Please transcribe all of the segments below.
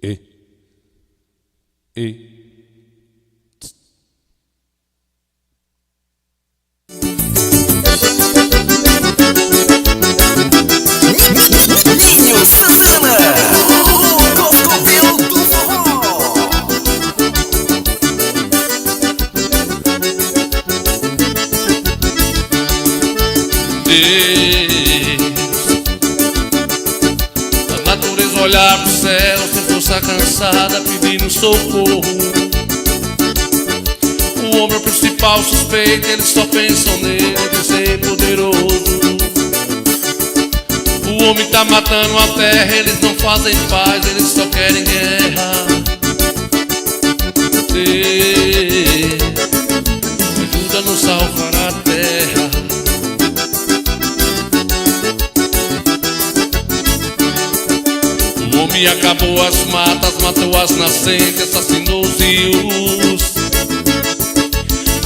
E. E. Ninho Santana, o Coscovil do forró. A natureza olhar pro céu sem força cansada pedindo socorro. O homem é o principal suspeito, eles só pensam nele de ser poderoso. O homem tá matando a terra, eles não fazem paz, eles só querem guerra. Deus, ajuda a nos salvar a terra. O homem acabou as matas, matou as nascentes, assassinou os rios,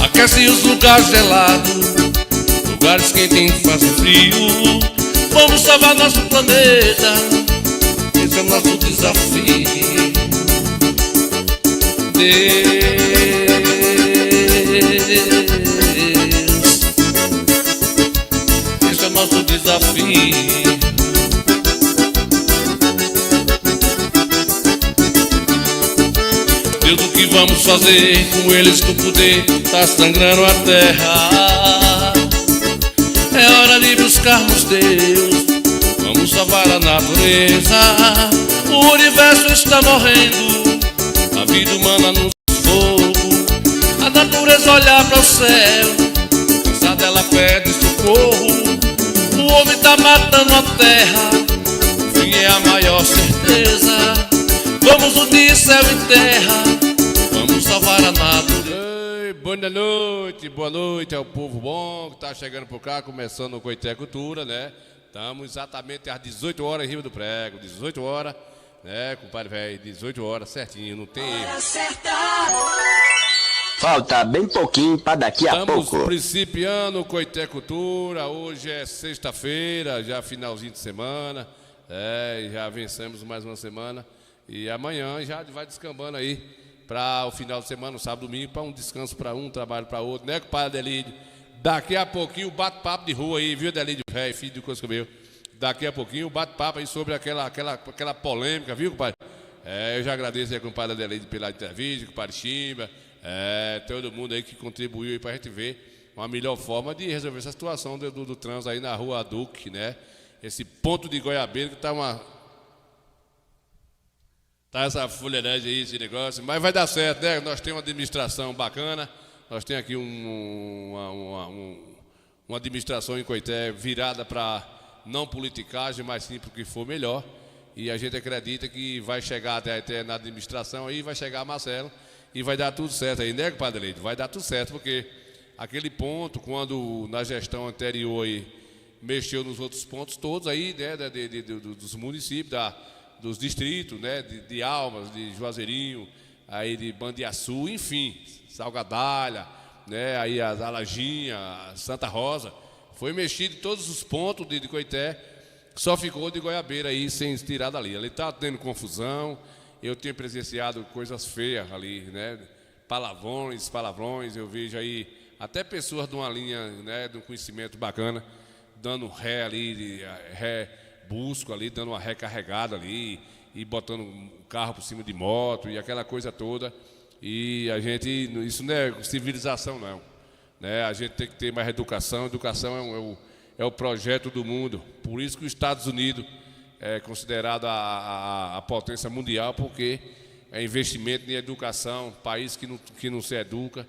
aquece os lugares gelados, lugares quentes fazem frio. Vamos salvar nosso planeta, esse é o nosso desafio. Deus, esse é o nosso desafio. Deus, o que vamos fazer com eles que o poder tá sangrando a terra? É hora de buscarmos Deus, vamos salvar a natureza. O universo está morrendo, a vida humana no fogo. A natureza olhar para o céu, cansada ela pede socorro. O homem tá matando a terra, o fim é a maior certeza. Vamos unir céu e terra, vamos salvar a natureza. Boa noite ao povo bom que está chegando por cá, começando o Coité Cultura, né? Estamos exatamente às 18 horas em Rio do Prego, 18 horas, né, compadre velho, 18 horas, certinho, não tem erro. Falta bem pouquinho para daqui a pouco. Estamos principiando o Coité Cultura, hoje é sexta-feira, já finalzinho de semana, já vencemos mais uma semana e amanhã já vai descambando aí para o final de semana, sábado, domingo, para um descanso para um, trabalho para outro, né, compadre Adelídio? Daqui a pouquinho o bate-papo de rua aí, viu, Adelídio, velho, filho do Coscovil? Daqui a pouquinho o bate-papo aí sobre aquela polêmica, viu, compadre? Eu já agradeço aí, compadre Adelídio, pela entrevista, compadre Chimba, todo mundo aí que contribuiu aí para a gente ver uma melhor forma de resolver essa situação do trânsito aí na rua Duque, né? Esse ponto de Goiabeira que tá essa fuleiragem aí, esse negócio, mas vai dar certo, né? Nós temos uma administração bacana, nós temos aqui uma administração em Coité virada para não politicagem, mas sim para o que for melhor. E a gente acredita que vai chegar até na administração aí, vai chegar Marcelo e vai dar tudo certo aí, né, compadre Leite? Vai dar tudo certo, porque aquele ponto, quando na gestão anterior aí, mexeu nos outros pontos todos aí, né, dos municípios, dos distritos, né, de Almas, de Juazeirinho, aí de Bandiaçu, enfim, Salgadalha, né, aí as Alajinha, Santa Rosa, foi mexido em todos os pontos de Coité, só ficou de Goiabeira aí sem tirar dali. Ali está tendo confusão, eu tenho presenciado coisas feias ali, né, palavrões, eu vejo aí até pessoas de uma linha, né, de um conhecimento bacana, dando ré ali, ré busco ali, dando uma recarregada ali e botando um carro por cima de moto e aquela coisa toda. E a gente, isso não é civilização não, né? A gente tem que ter mais educação. Educação é o projeto do mundo. Por isso que os Estados Unidos é considerado a potência mundial, porque é investimento em educação. País que não se educa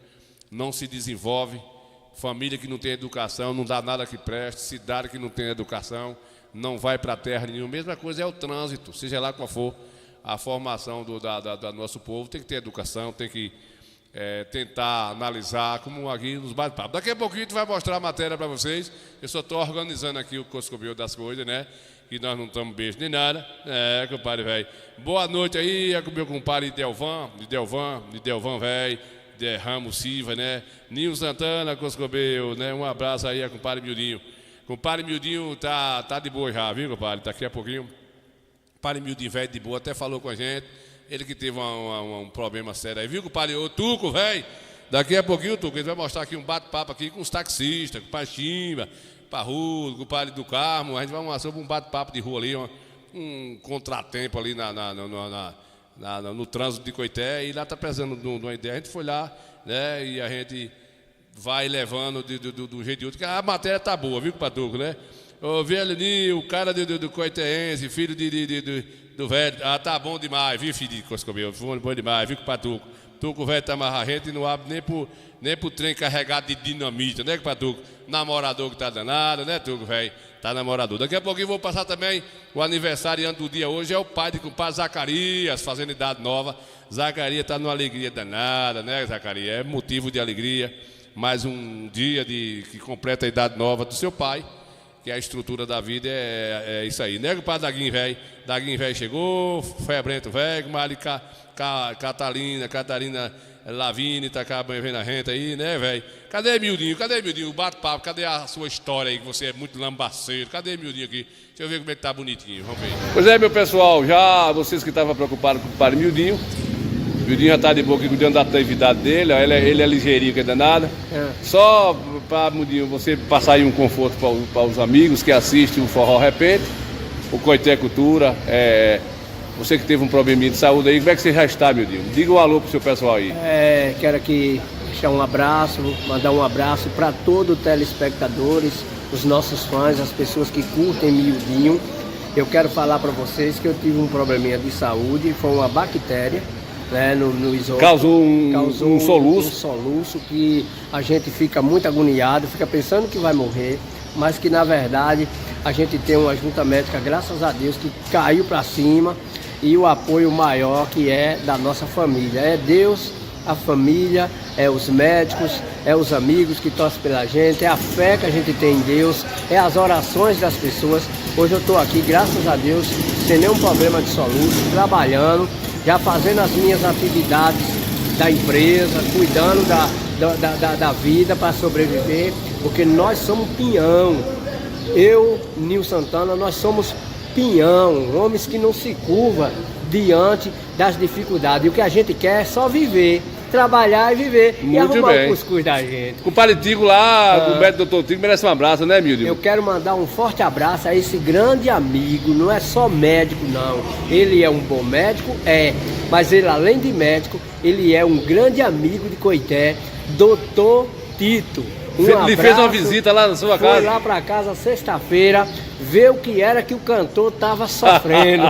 não se desenvolve. Família que não tem educação não dá nada que preste. Cidade que não tem educação não vai para terra nenhuma. Mesma coisa é o trânsito, seja lá qual for a formação do nosso povo, tem que ter educação, tem que tentar analisar, como aqui nos bate-papos. Daqui a pouquinho a gente vai mostrar a matéria para vocês. Eu só estou organizando aqui o Coscovil das coisas, né? Que nós não estamos beijo nem nada. Compadre velho. Boa noite aí, é com o meu compadre Delvan, velho, de Ramos Silva, né? Ninho Santana, Coscovil, né? Um abraço aí, compadre Mildinho. Compadre Mildinho tá de boa já, viu, compadre? Daqui a pouquinho, compadre Mildinho velho de boa, até falou com a gente, Ele que teve um problema sério aí, viu, compadre? Ô, Tuco, velho. Daqui a pouquinho, Tuco, ele vai mostrar aqui um bate-papo aqui com os taxistas, com o Pachimba, Parrudo, com o padre do Carmo. A gente vai falar sobre um bate-papo de rua ali, um contratempo ali no trânsito de Coité. E lá tá precisando de uma ideia. A gente foi lá, né? E a gente vai levando do jeito de outro. A matéria tá boa, viu, compadre Tuco, né? Ô, velho Nil, o cara do Coiteense, filho do velho. Ah, tá bom demais, viu, filho de Coscobel? Foi bom demais, viu, compadre Tuco? Tuco, velho, tá amarrado e não abre nem pro trem carregado de dinamite, né, compadre Tuco? Namorador que tá danado, né, Tuco, velho? Tá namorador. Daqui a pouquinho vou passar também o aniversariante do dia hoje, é o pai do compadre Zacarias, fazendo idade nova. Zacarias tá numa alegria danada, né, Zacarias? É motivo de alegria. Mais um dia que completa a idade nova do seu pai. Que a estrutura da vida é isso aí. Né, compadre Daguinho, velho? Daguinho, velho, chegou, Febrento, velho, Mari Catarina Lavini, tá acabando vendo a gente aí, né, velho? Cadê Mildinho? O bate-papo? Cadê a sua história aí, que você é muito lambaceiro? Cadê Mildinho aqui? Deixa eu ver como é que tá bonitinho, vamos ver. Pois é, meu pessoal, já vocês que estavam preocupados com o padre Mildinho, Mildinho já tá de boa aqui cuidando da atividade dele, ó, ele é ligeirinho, que é danado. Só para Mildinho, você passar aí um conforto para os amigos que assistem o Forró Repente, o Coité Cultura, você que teve um probleminha de saúde aí, como é que você já está, Mildinho? Diga um alô pro seu pessoal aí. Quero aqui deixar um abraço, mandar um abraço para todos os telespectadores, os nossos fãs, as pessoas que curtem Mildinho. Eu quero falar para vocês que eu tive um probleminha de saúde, foi uma bactéria, né, no esôfago. Causou um soluço. Um soluço que a gente fica muito agoniado, fica pensando que vai morrer, mas que na verdade a gente tem uma junta médica, graças a Deus, que caiu para cima, e o apoio maior que é da nossa família. É Deus, a família, é os médicos, é os amigos que torcem pela gente, é a fé que a gente tem em Deus, é as orações das pessoas. Hoje eu estou aqui, graças a Deus, sem nenhum problema de soluço, trabalhando, já fazendo as minhas atividades da empresa, cuidando da vida para sobreviver, porque nós somos pinhão. Eu, Nil Santana, nós somos pinhão, homens que não se curvam diante das dificuldades. E o que a gente quer é só viver, trabalhar e viver. Muito e arrumar bem. O cuscuz da gente. Com o Padre Tigo lá, o médico Dr. Tigo merece um abraço, né, Mildinho? Eu quero mandar um forte abraço a esse grande amigo, não é só médico, não. Ele é um bom médico, mas ele, além de médico, ele é um grande amigo de Coité, Dr. Tito. Ele fez uma visita lá na sua casa? Foi lá para casa sexta-feira, ver o que era que o cantor estava sofrendo.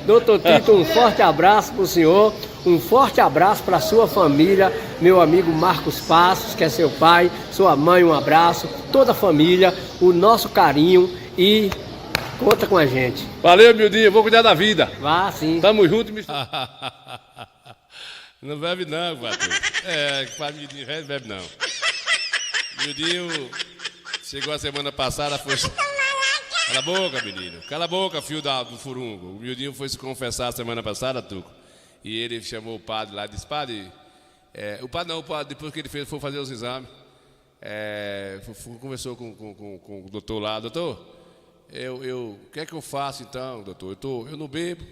Doutor Tito, um forte abraço para o senhor, um forte abraço para a sua família, meu amigo Marcos Passos, que é seu pai, sua mãe, um abraço, toda a família, o nosso carinho e conta com a gente. Valeu, Mildinho, vou cuidar da vida. Vá, sim. Tamo junto, mistura. Não bebe não, Pato. Para Mildinho, não bebe não. Mildinho chegou a semana passada, foi... Cala a boca, menino. Cala a boca, filho do furungo. O Mildinho foi se confessar semana passada, Tuco. E ele chamou o padre lá e disse, padre... o padre, depois que ele foi fazer os exames, conversou com o doutor lá. Doutor, o que é que eu faço então, doutor? Eu não bebo,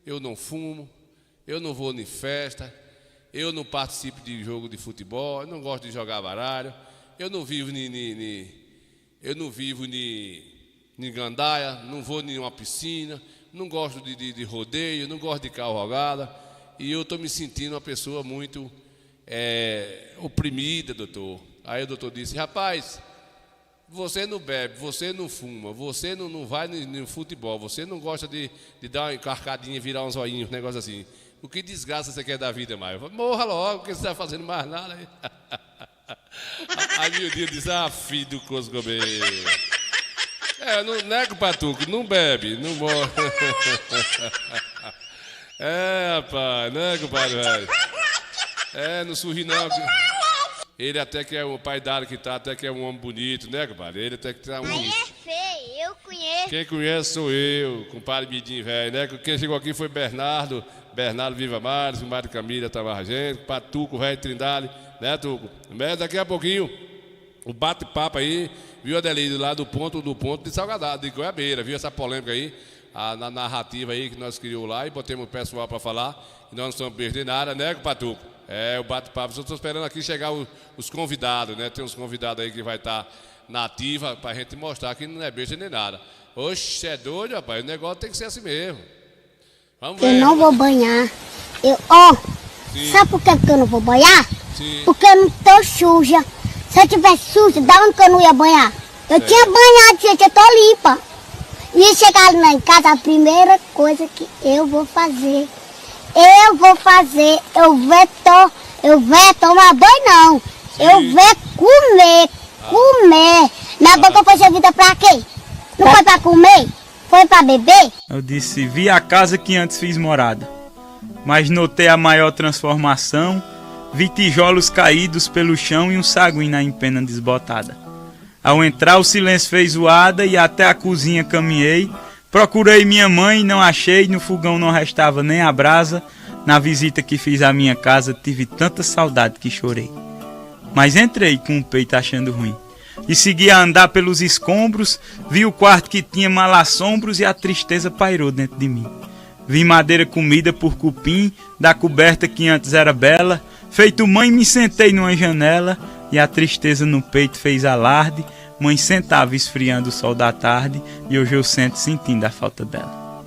eu não fumo, eu não vou em festa, eu não participo de jogo de futebol, eu não gosto de jogar baralho. Eu não vivo em gandaia, não vou em uma piscina, não gosto de rodeio, não gosto de cavalgada. E eu estou me sentindo uma pessoa muito oprimida, doutor. Aí o doutor disse, rapaz, você não bebe, você não fuma, você não vai no futebol, você não gosta de dar uma encarcadinha, virar uns olhinhos, um negócio assim. O que desgraça você quer da vida mais? Morra logo, porque você está fazendo mais nada aí. Aí Mildinho disse, filho do Coscobel. Não é Patuco, não bebe, não morre. Rapaz, não é compadre, velho. Não sorri não. Ele até que é o pai dado que tá, até que é um homem bonito, né, compadre? Ele até que tá um... Aí é feio, eu conheço. Quem conhece sou eu, compadre Midinho, velho, né? Quem chegou aqui foi Bernardo Viva Mares, o Mário Camila tava gente, Patuco, velho Trindade, né, Tuco? Mas daqui a pouquinho, o bate-papo aí, viu, Adelídio, lá do ponto de Salgadado, de Goiabeira, viu essa polêmica aí? na narrativa aí que nós criamos lá e botemos o pessoal para falar. E nós não estamos perdendo nada, né, Patuco? O bate-papo. Eu estou esperando aqui chegar os convidados, né? Tem uns convidados aí que vai estar na ativa para a gente mostrar que não é beijo nem nada. Oxe, é doido, rapaz. O negócio tem que ser assim mesmo. Vamos ver. Eu não vou banhar. Sabe por que eu não vou banhar? Sim. Porque eu não tô suja. Se eu tivesse suja, da onde que eu não ia banhar? Eu tinha banhado, gente, eu tô limpa. E chegar lá em casa, a primeira coisa que eu vou fazer, eu vou tomar banho não. Sim. Eu vou comer. Na boca foi servida pra quê? Não foi pra comer? Foi pra beber? Eu disse, vi a casa que antes fiz morada, mas notei a maior transformação, vi tijolos caídos pelo chão e um saguim na empena desbotada. Ao entrar o silêncio fez zoada e até a cozinha caminhei, procurei minha mãe e não achei, no fogão não restava nem a brasa, na visita que fiz à minha casa tive tanta saudade que chorei. Mas entrei com o peito achando ruim e segui a andar pelos escombros, vi o quarto que tinha malassombros e a tristeza pairou dentro de mim. Vi madeira comida por cupim, da coberta que antes era bela, feito mãe me sentei numa janela e a tristeza no peito fez alarde, mãe sentava esfriando o sol da tarde e hoje eu sento sentindo a falta dela.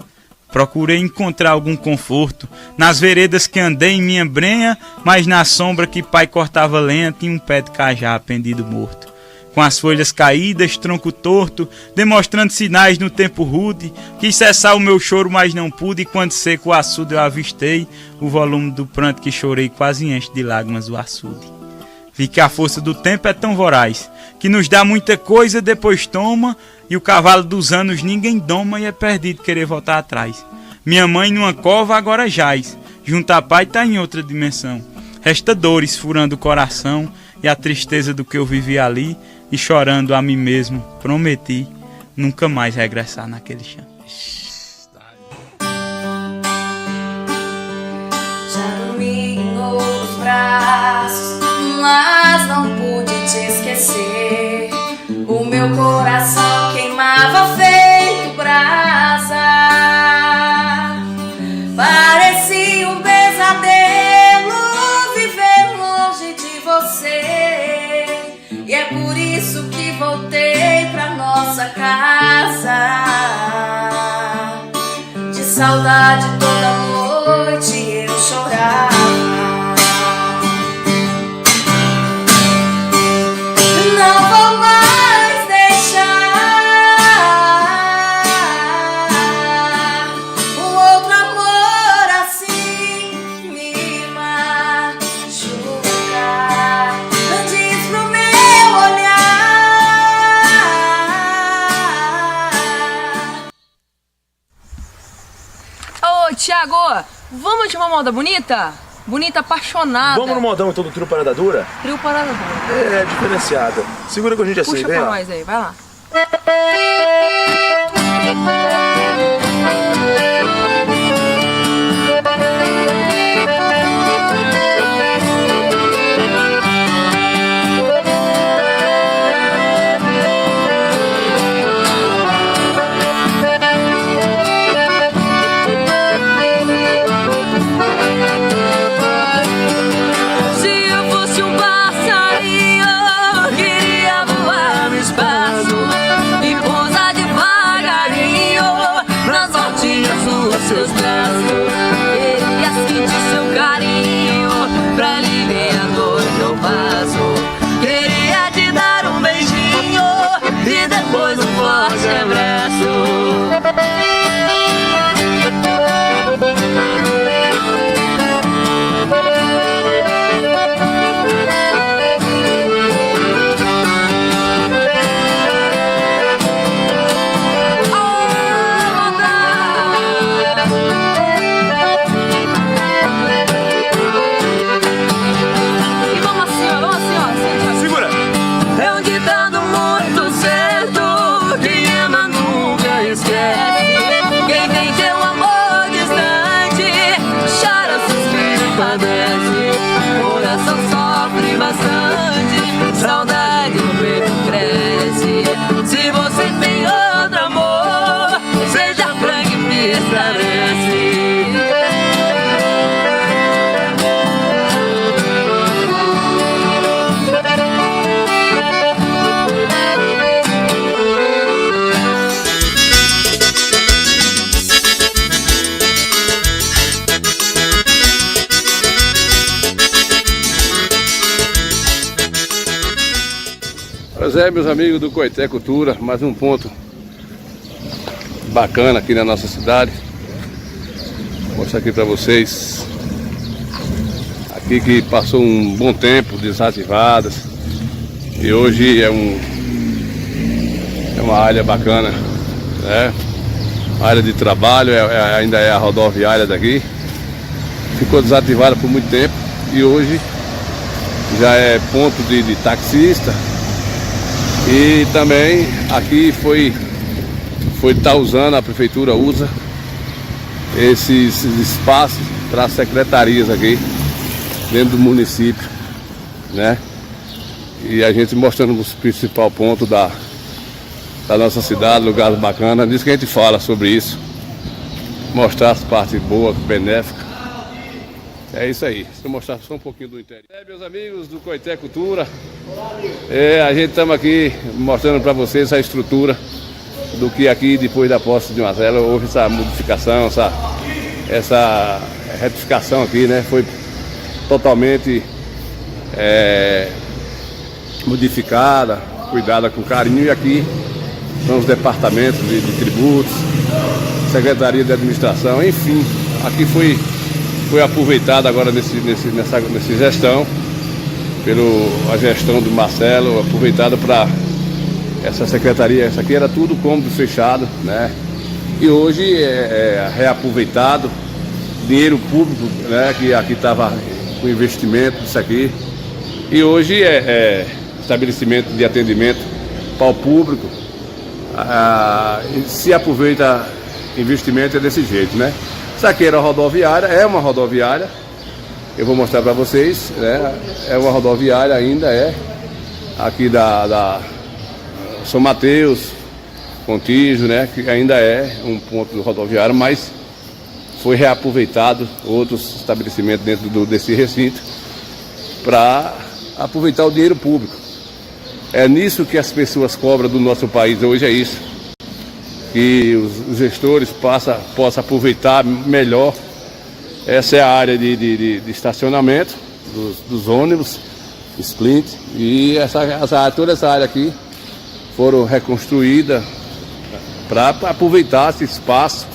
Procurei encontrar algum conforto nas veredas que andei em minha brenha, mas na sombra que pai cortava lenha tinha um pé de cajá pendido morto. Com as folhas caídas, tronco torto, demonstrando sinais no tempo rude, quis cessar o meu choro, mas não pude, e quando seco o açude eu avistei, o volume do pranto que chorei quase enche de lágrimas o açude. Vi que a força do tempo é tão voraz, que nos dá muita coisa, depois toma, e o cavalo dos anos ninguém doma e é perdido querer voltar atrás. Minha mãe numa cova agora jaz, junto a pai tá em outra dimensão. Resta dores furando o coração e a tristeza do que eu vivi ali, e chorando a mim mesmo, prometi nunca mais regressar naquele chão. Já dormi em outros braços, mas não pude te esquecer. O meu coração queimava feito brasa, parecia um pesadelo viver longe de você. E é por isso que voltei pra nossa casa, de saudade toda noite eu chorava. Não vou mais deixar um outro amor assim me machucar. Diz pro meu olhar. Ô, Thiago, vamos de uma moda bonita? Bonita, apaixonada. Vamos no modão todo trio parada dura? Trio parada dura. É, diferenciada. Segura com a gente assim, Puxa vem, pra ó. nós aí, vai lá. Se eu fosse um passarinho, eu queria voar no espaço e pousar devagarinho desaparece. Pois é, meus amigos do Coité Cultura, mais um ponto bacana aqui na nossa cidade. Vou mostrar aqui para vocês. Aqui que passou um bom tempo desativadas e hoje é uma área bacana, né? Uma área de trabalho, ainda é a rodoviária daqui. Ficou desativada por muito tempo e hoje já é ponto de taxista. E também aqui tá usando, a prefeitura usa esses espaços para secretarias aqui dentro do município, né? E a gente mostrando os principal pontos da nossa cidade, lugares bacanas, disso que a gente fala sobre isso, mostrar as partes boas, benéficas. É isso aí, deixa eu mostrar só um pouquinho do interior. Meus amigos do Coité Cultura, a gente estamos aqui mostrando para vocês a estrutura do que aqui depois da posse de Marcelo houve essa modificação, essa retificação aqui, né? Foi totalmente modificada, cuidada com carinho, e aqui são os departamentos de tributos, Secretaria de Administração, enfim, aqui foi aproveitado agora nessa gestão, a gestão do Marcelo, aproveitado para essa secretaria. Essa aqui era tudo cômodo fechado, né? E hoje é reaproveitado, dinheiro público, né? Que aqui estava com investimento disso aqui. E hoje é estabelecimento de atendimento para o público. Se aproveita investimento é desse jeito, né? Isso aqui era rodoviária, é uma rodoviária, eu vou mostrar para vocês, né? É uma rodoviária ainda, aqui da São Mateus, Contígio, né? Que ainda é um ponto rodoviário, mas foi reaproveitado outros estabelecimentos dentro desse recinto para aproveitar o dinheiro público. É nisso que as pessoas cobram do nosso país hoje, é isso. Que os gestores possam aproveitar melhor. Essa é a área de estacionamento dos ônibus, Splint, e toda essa área aqui foram reconstruídas para aproveitar esse espaço.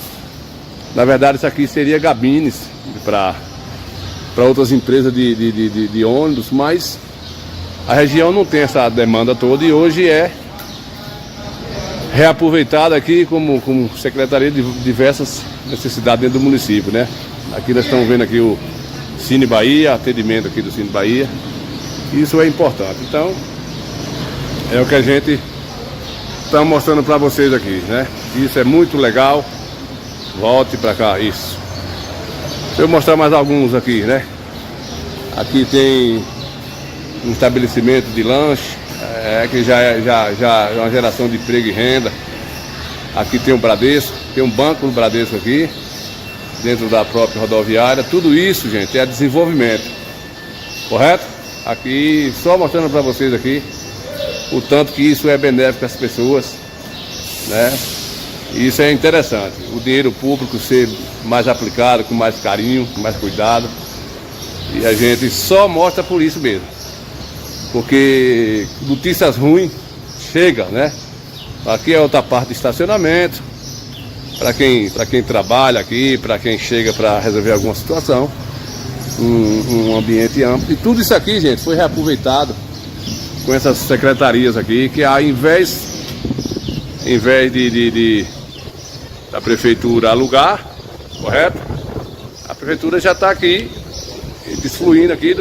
Na verdade, isso aqui seria gabines para outras empresas de ônibus, mas a região não tem essa demanda toda e hoje é reaproveitada aqui como secretaria de diversas necessidades dentro do município, né? Aqui nós estamos vendo aqui o Cine Bahia, atendimento aqui do Cine Bahia. Isso é importante. Então, é o que a gente está mostrando para vocês aqui, né? Isso é muito legal. Volte para cá, isso. Deixa eu mostrar mais alguns aqui, né? Aqui tem um estabelecimento de lanche, que já é uma geração de emprego e renda. Aqui tem o Bradesco, tem um banco do Bradesco aqui, dentro da própria rodoviária. Tudo isso, gente, é desenvolvimento, correto? Aqui, só mostrando para vocês aqui o tanto que isso é benéfico às pessoas, né? E isso é interessante, o dinheiro público ser mais aplicado, com mais carinho, com mais cuidado. E a gente só mostra por isso mesmo, porque notícias ruins chega, né? Aqui é outra parte de estacionamento, para quem trabalha aqui, para quem chega para resolver alguma situação, um ambiente amplo. E tudo isso aqui, gente, foi reaproveitado com essas secretarias aqui, que ao invés da prefeitura alugar, correto? A prefeitura já está aqui, desfluindo aqui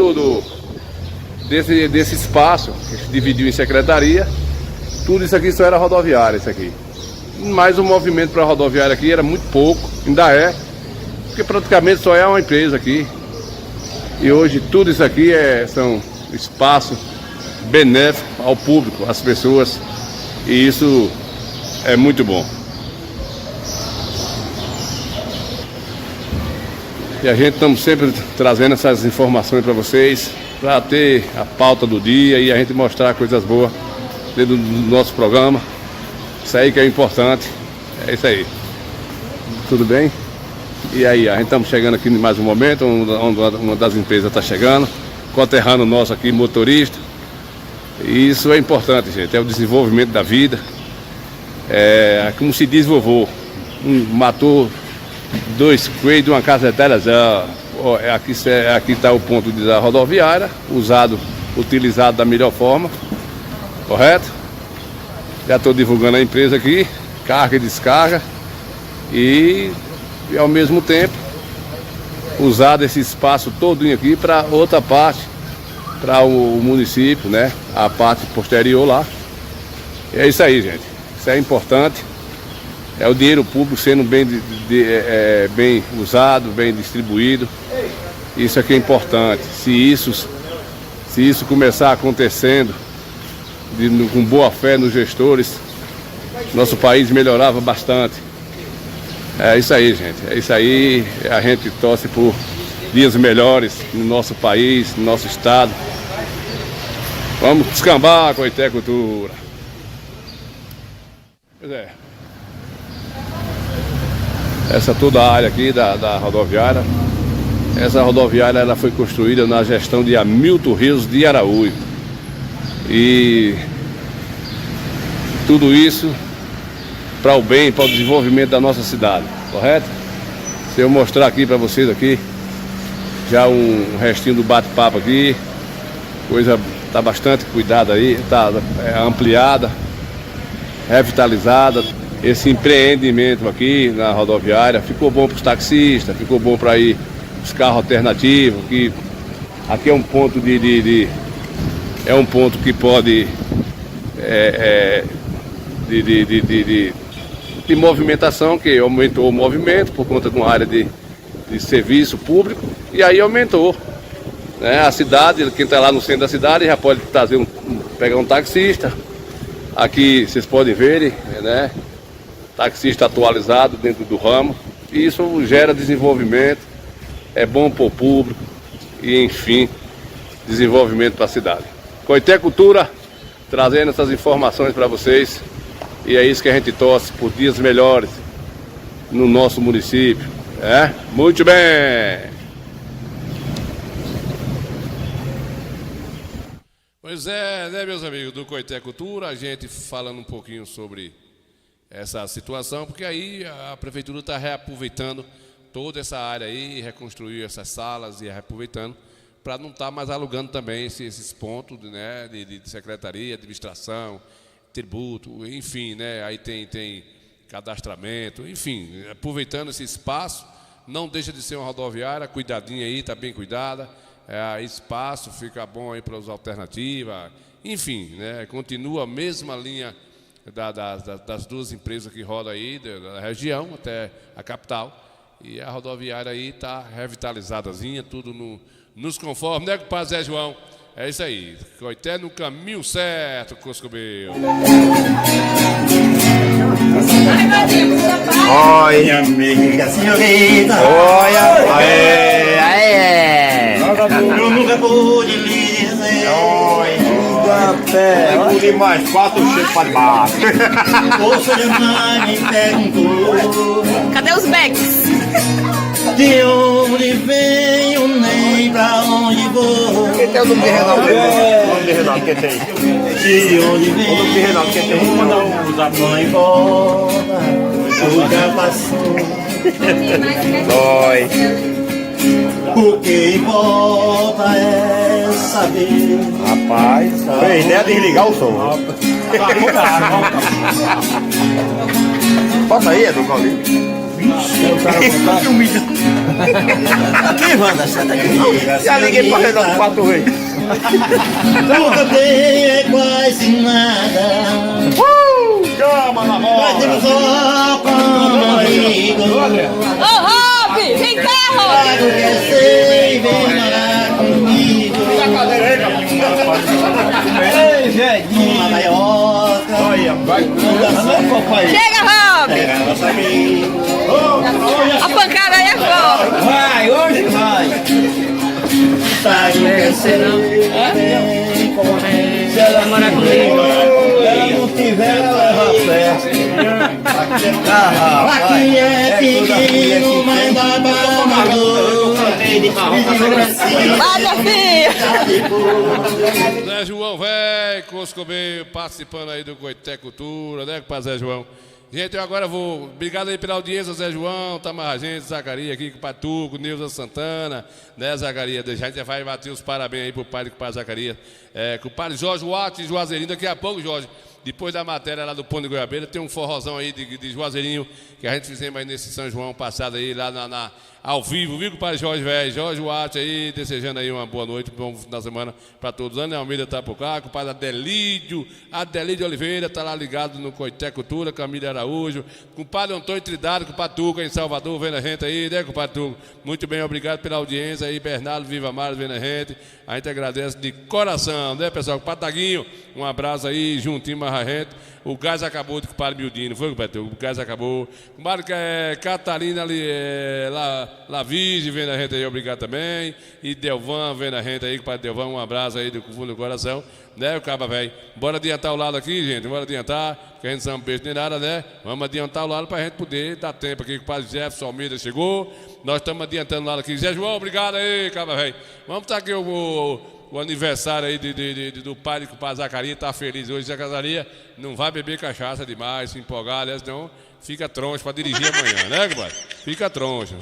desse espaço que se dividiu em secretaria. Tudo isso aqui só era rodoviária, isso aqui. Mas o movimento para a rodoviária aqui era muito pouco, ainda é, porque praticamente só é uma empresa aqui. E hoje tudo isso aqui são espaços benéficos ao público, às pessoas, e isso é muito bom. E a gente estamos sempre trazendo essas informações para vocês, para ter a pauta do dia e a gente mostrar coisas boas dentro do nosso programa. Isso aí que é importante. É isso aí. Tudo bem? E aí, a gente estamos chegando aqui em mais um momento, onde uma das empresas está chegando, conterrâneo nosso aqui, motorista. E isso é importante, gente, é o desenvolvimento da vida. É como se diz vovô, matou 2 coelhos de uma cacetada já. Aqui está o ponto da rodoviária, utilizado da melhor forma, correto? Já estou divulgando a empresa aqui, carga e descarga. E ao mesmo tempo usado esse espaço todinho aqui para outra parte, para o município, né? A parte posterior lá. E é isso aí, gente. Isso é importante. É o dinheiro público sendo bem usado, bem distribuído. Isso aqui é importante. Se isso começar acontecendo com boa fé nos gestores, nosso país melhorava bastante. É isso aí, gente. É isso aí. A gente torce por dias melhores no nosso país, no nosso estado. Vamos descambar com a Coité Cultura. Pois é. Essa toda a área aqui da rodoviária. Essa rodoviária ela foi construída na gestão de Hamilton Rios de Araújo. E tudo isso para o bem, para o desenvolvimento da nossa cidade, correto? Se eu mostrar aqui para vocês aqui, já um restinho do bate-papo aqui, coisa está bastante cuidada aí, está ampliada, revitalizada. Esse empreendimento aqui na rodoviária ficou bom para os taxistas, ficou bom para ir os carros alternativos, que aqui é um ponto é um ponto que pode de movimentação, que aumentou o movimento por conta de uma área de serviço público, e aí aumentou, né? A cidade, quem está lá no centro da cidade já pode pegar um taxista. Aqui vocês podem ver, né? Taxista atualizado dentro do ramo, e isso gera desenvolvimento, é bom para o público e, enfim, desenvolvimento para a cidade. Coité Cultura trazendo essas informações para vocês. E é isso que a gente torce, por dias melhores no nosso município. Muito bem! Pois é, né, meus amigos do Coité Cultura, a gente falando um pouquinho sobre essa situação, porque aí a prefeitura está reaproveitando toda essa área aí, reconstruiu essas salas e reaproveitando para não estar mais alugando também esses pontos, né, de secretaria, administração, tributo, enfim, né? Aí tem cadastramento, enfim, aproveitando esse espaço, não deixa de ser uma rodoviária, cuidadinha aí, está bem cuidada, espaço fica bom aí para as alternativas, enfim, né? Continua a mesma linha das duas empresas que rodam aí, da região até a capital, e a rodoviária aí está revitalizadazinha, tudo nos conforme, né, compadre Zé João? É isso aí, Coité no caminho certo, Coscobel. Olha, amiga, senhorita. Olha, eu nunca pude lhe dizer. Eu pude mais 4 cheiros para baixo. O senhor me perguntou. Cadê os becks? De onde venho, nem pra onde vou. Quem tem o nome de Renato? O nome de Renato, quem tem? De onde venho, o nome de Renato, quem tem? Vamos mandar um zap. Não importa, tudo já passou. Dói. O que importa é saber. Rapaz, foi ideia de desligar o som. Bota aí, Edu Paulinho. Aqui, Wanda, senta aqui. Já liguei pra Renato 4 vezes. Nunca tem quase nada. Chama na bola. Mas temos só comigo. Ô, Rob, vem cá, Rob. Quer ser, vem morar comigo. Ei, velho. Uma gaioca. Olha, vai. Chega, Rob. Pega nossa amiga. A pancada aí é foda. Vai, hoje você não. Se ela morar comigo. Ela não tiver, ela leva a fé. Aqui é perigo, mas dá para amador. Vai, minha filha! Zé João, velho, Coscobeio, participando aí do Coité Cultura, né, para Zé João. Gente, eu agora vou. Obrigado aí pela audiência, Zé João, Tamar gente, Zacarias aqui, com o Patuco, Neuza Santana, né, Zacarias? A gente vai bater os parabéns aí pro pai do compadre Zacarias. Com o padre Jorge Watts de Juazeirinho, daqui a pouco, Jorge. Depois da matéria lá do Pão de Goiabeira, tem um forrozão aí de Juazeirinho que a gente fizemos aí nesse São João passado aí, lá ao vivo, viu, compadre Jorge, velho? Jorge Watts aí, desejando aí uma boa noite, um bom final de semana pra todos. Ana Almeida tá por cá, compadre Adelídio Oliveira tá lá ligado no Coité Cultura, Camila Araújo, compadre Antônio Tridado, compadre Tuca em Salvador, vendo a gente aí, né, compadre Tuca? Muito bem, obrigado pela audiência aí, Bernardo Viva Mar, vendo a gente. A gente agradece de coração, né, pessoal? Compadre Taguinho, um abraço aí, juntinho mais a gente. O gás acabou do compadre Mildino, foi, compadre? O gás acabou. Compadre Catarina Lavige vendo a gente aí, obrigado também. E Delvan vendo a gente aí, compadre Delvan, um abraço aí do fundo do coração. Né, o caba velho? Bora adiantar o lado aqui, gente, bora adiantar, porque a gente não peixe nem nada, né? Vamos adiantar o lado pra gente poder dar tempo aqui. O compadre Jefferson Almeida chegou, nós estamos adiantando o lado aqui. Zé João, obrigado aí, caba velho. Vamos estar aqui o aniversário aí do pai do compadre Zacarias, tá feliz hoje. Zé Zacarias não vai beber cachaça demais, se empolgar, né? Senão fica troncho pra dirigir amanhã, né, compadre? Fica troncho.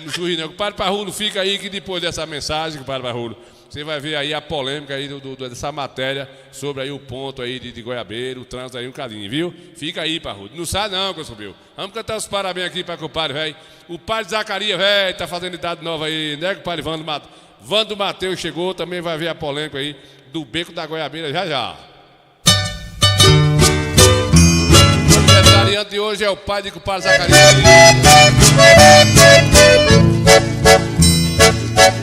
Não sorri não. Compadre Parrulo, fica aí que depois dessa mensagem, compadre Parrulo, você vai ver aí a polêmica aí dessa matéria sobre aí o ponto aí de Goiabeira, o trânsito aí um cadinho, viu? Fica aí, Parrulo. Não sai não, que eu subiu. Vamos cantar os parabéns aqui para o compadre, velho. O pai de Zacarias, velho, tá fazendo idade nova aí, né, compadre Vando Mateus chegou, também vai ver a polêmica aí do Beco da Goiabeira já já. O aniversariante de hoje é o pai de compadre Zacarias.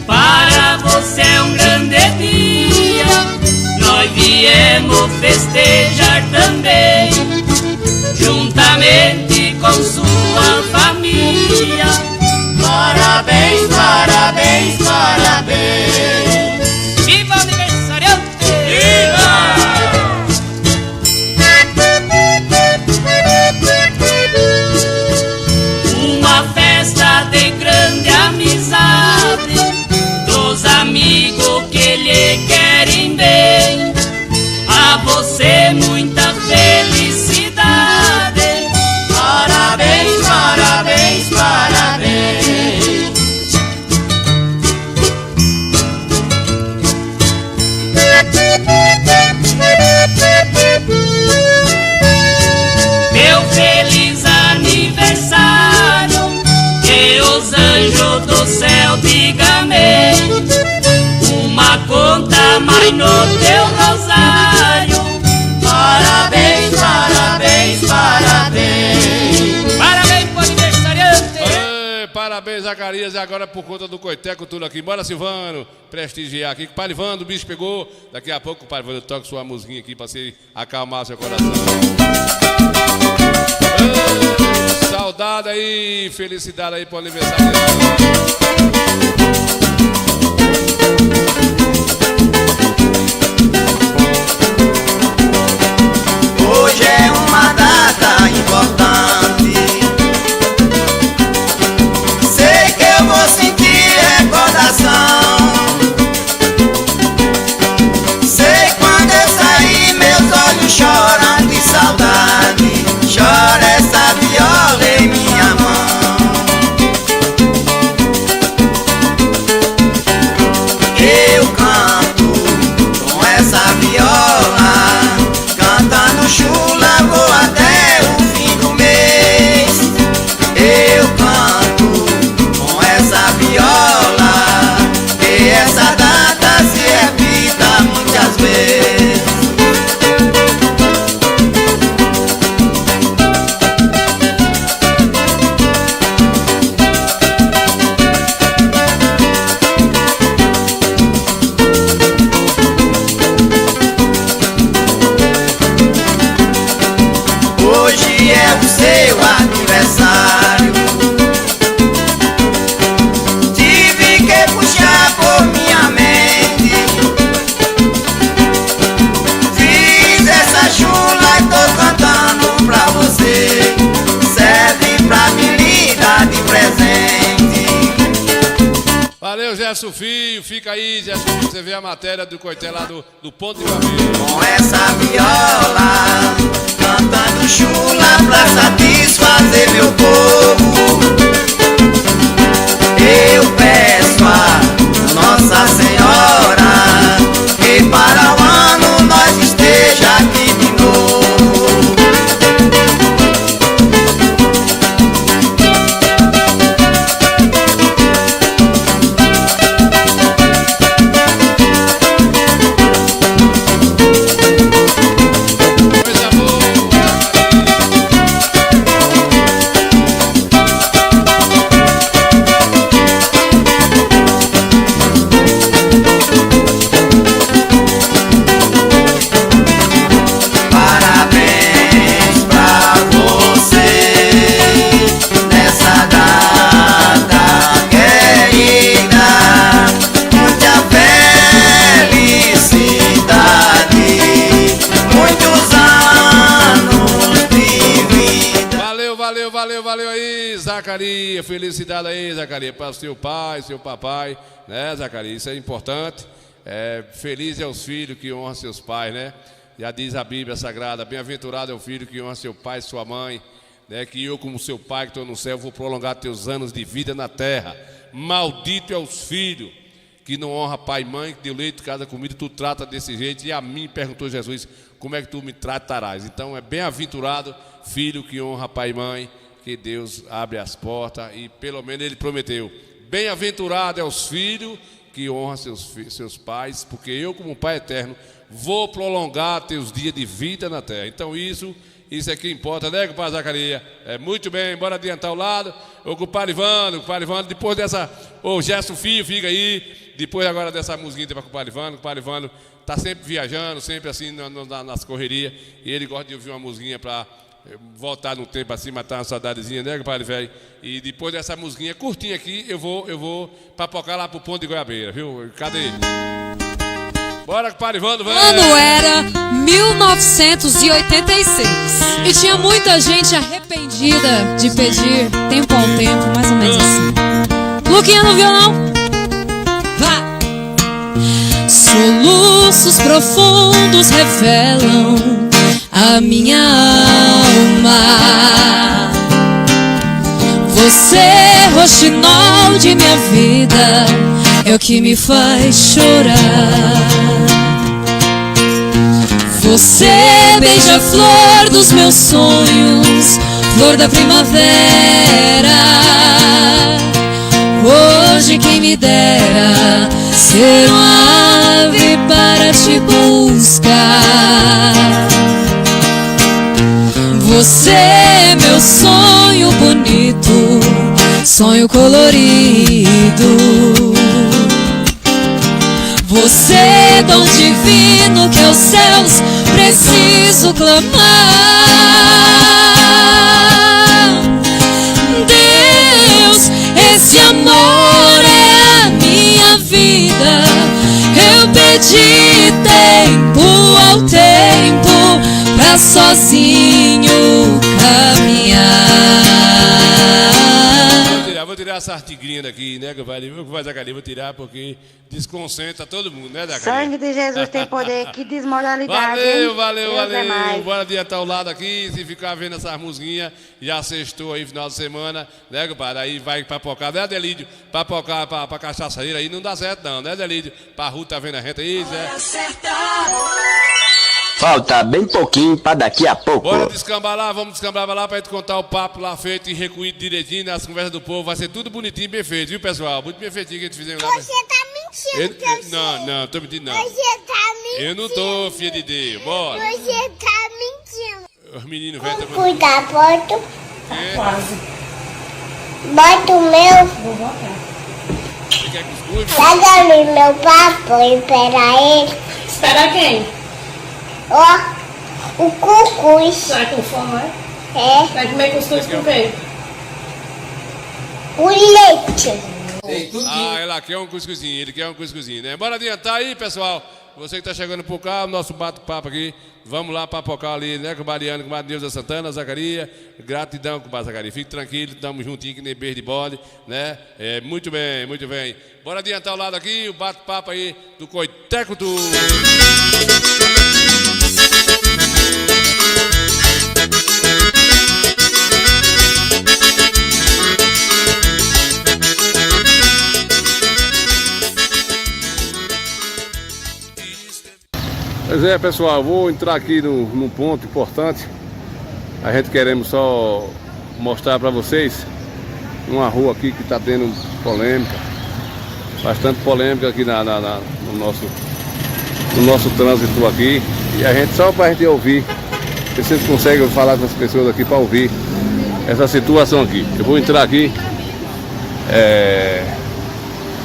Para você é um grande dia, nós viemos festejar também, juntamente com sua família. Parabéns, parabéns, parabéns. Viva o aniversariante! Viva! Uma festa de grande amizade, dos amigos que lhe querem bem. A você muita felicidade. Parabéns, parabéns, parabéns. Meu feliz aniversário, que os anjos do céu digam amém. Uma conta mais no teu rosário. Parabéns, parabéns, parabéns. Parabéns pro aniversariante. Parabéns, Zacarias. E agora por conta do Coité Cultura aqui. Bora, Silvano, prestigiar aqui. O Pai Ivando, o bicho pegou. Daqui a pouco o Pai Ivando toca sua musiquinha aqui pra se acalmar seu coração. Saudade aí, felicidade aí pro aniversário. Hoje é uma data importante, sei que eu vou sentir recordação. Sei quando eu sair, meus olhos choram de saudade. Chora essa viola em minha mão. Eu canto Zé Sufio, fica aí, Zé Sufio, você vê a matéria do Coité lá do Ponto de Guabeira. Com essa viola, cantando chula pra satisfazer meu povo, eu peço a Nossa Senhora que para o ano nós esteja aqui de novo. Valeu aí, Zacarias, felicidade aí, Zacarias, para o seu pai, seu papai, né, Zacarias, isso é importante. Feliz é os filhos que honram seus pais, né? Já diz a Bíblia Sagrada, bem-aventurado é o filho que honra seu pai e sua mãe, né? Que eu, como seu pai que estou no céu, vou prolongar teus anos de vida na terra. Maldito é os filhos que não honra pai e mãe, que deu leite, casa, comida, tu trata desse jeito. E a mim perguntou Jesus, como é que tu me tratarás? Então é bem-aventurado filho que honra pai e mãe, que Deus abre as portas e pelo menos ele prometeu. Bem-aventurado é os filhos que honram seus pais, porque eu, como pai eterno, vou prolongar teus dias de vida na terra. Então isso é que importa, né, compadre Zacarias? Muito bem, bora adiantar o lado. O compadre Ivano, depois dessa... O Gerson Filho, fica aí. Depois agora dessa musiquinha para o compadre Ivano está sempre viajando, sempre assim nas correrias. E ele gosta de ouvir uma musiquinha para voltar no tempo assim, matar uma saudadezinha, né, compadre velho? E depois dessa musiquinha curtinha aqui, eu vou papocar lá pro Ponto de Goiabeira, viu? Cadê ele? Bora, compadre Ivano, velho! Ano era 1986 e tinha muita gente arrependida de pedir tempo ao tempo, mais ou menos assim. Luquinha no violão. Vá! Soluços profundos revelam a minha alma. Você, roxinol de minha vida, é o que me faz chorar. Você, beija-flor dos meus sonhos, flor da primavera. Hoje quem me dera ser uma ave para te buscar. Você é meu sonho bonito, sonho colorido. Você é dom divino que aos céus preciso clamar. Deus, esse amor é a minha vida. Eu pedi tempo ao tempo pra sozinho caminhar. Vou tirar essa artigrinha daqui, né, que vai Zacarias, vou tirar porque desconcentra todo mundo, né, Zacarias? Sangue de Jesus tem poder, que desmoralidade. Valeu. Bora adiantar o lado aqui, se ficar vendo essas musiquinhas, já sextou aí final de semana, né, compadre? Aí vai papocar, né, Adelídio? Papocar pra cachaçadeira aí não dá certo não, né, Adelídio? Pra Ruth tá vendo a gente aí, Zé? Falta bem pouquinho pra daqui a pouco. Bora descambar lá, vamos descambar lá pra gente contar o papo lá feito e recuído direitinho nas conversas do povo. Vai ser tudo bonitinho e bem feito, viu, pessoal? Muito bem feitinho que a gente fizemos lá. Você tá mentindo, Não, tô mentindo não. Você tá mentindo. Eu não tô, filha de Deus. Bora. Você tá mentindo. Os meninos velhos também. Cuidar, bota. Quase. Bota o meu. Vou botar. Você quer cuscuz? Pega ali meu papo e espera ele. Espera quem? Ó, o cuscuz. Tá com fome, é? Vai comer cuscuz com quem? O leite. Ela quer um cuscuzinho, ele quer um cuscuzinho, né? Bora adiantar aí, pessoal. Você que está chegando por cá, o nosso bate-papo aqui. Vamos lá papocar ali, né, com o Mariano, com o Matheus Santana, Zacarias. Gratidão com o Zacarias. Fique tranquilo, estamos juntinhos que nem beijo de bode, né? Muito bem, muito bem. Bora adiantar o lado aqui, o bate-papo aí do Coiteco do... Pois é, pessoal, vou entrar aqui num ponto importante. A gente queremos só mostrar para vocês uma rua aqui que está tendo polêmica, bastante polêmica aqui no nosso trânsito aqui. E a gente, só para a gente ouvir, se vocês conseguem falar com as pessoas aqui para ouvir essa situação aqui. Eu vou entrar aqui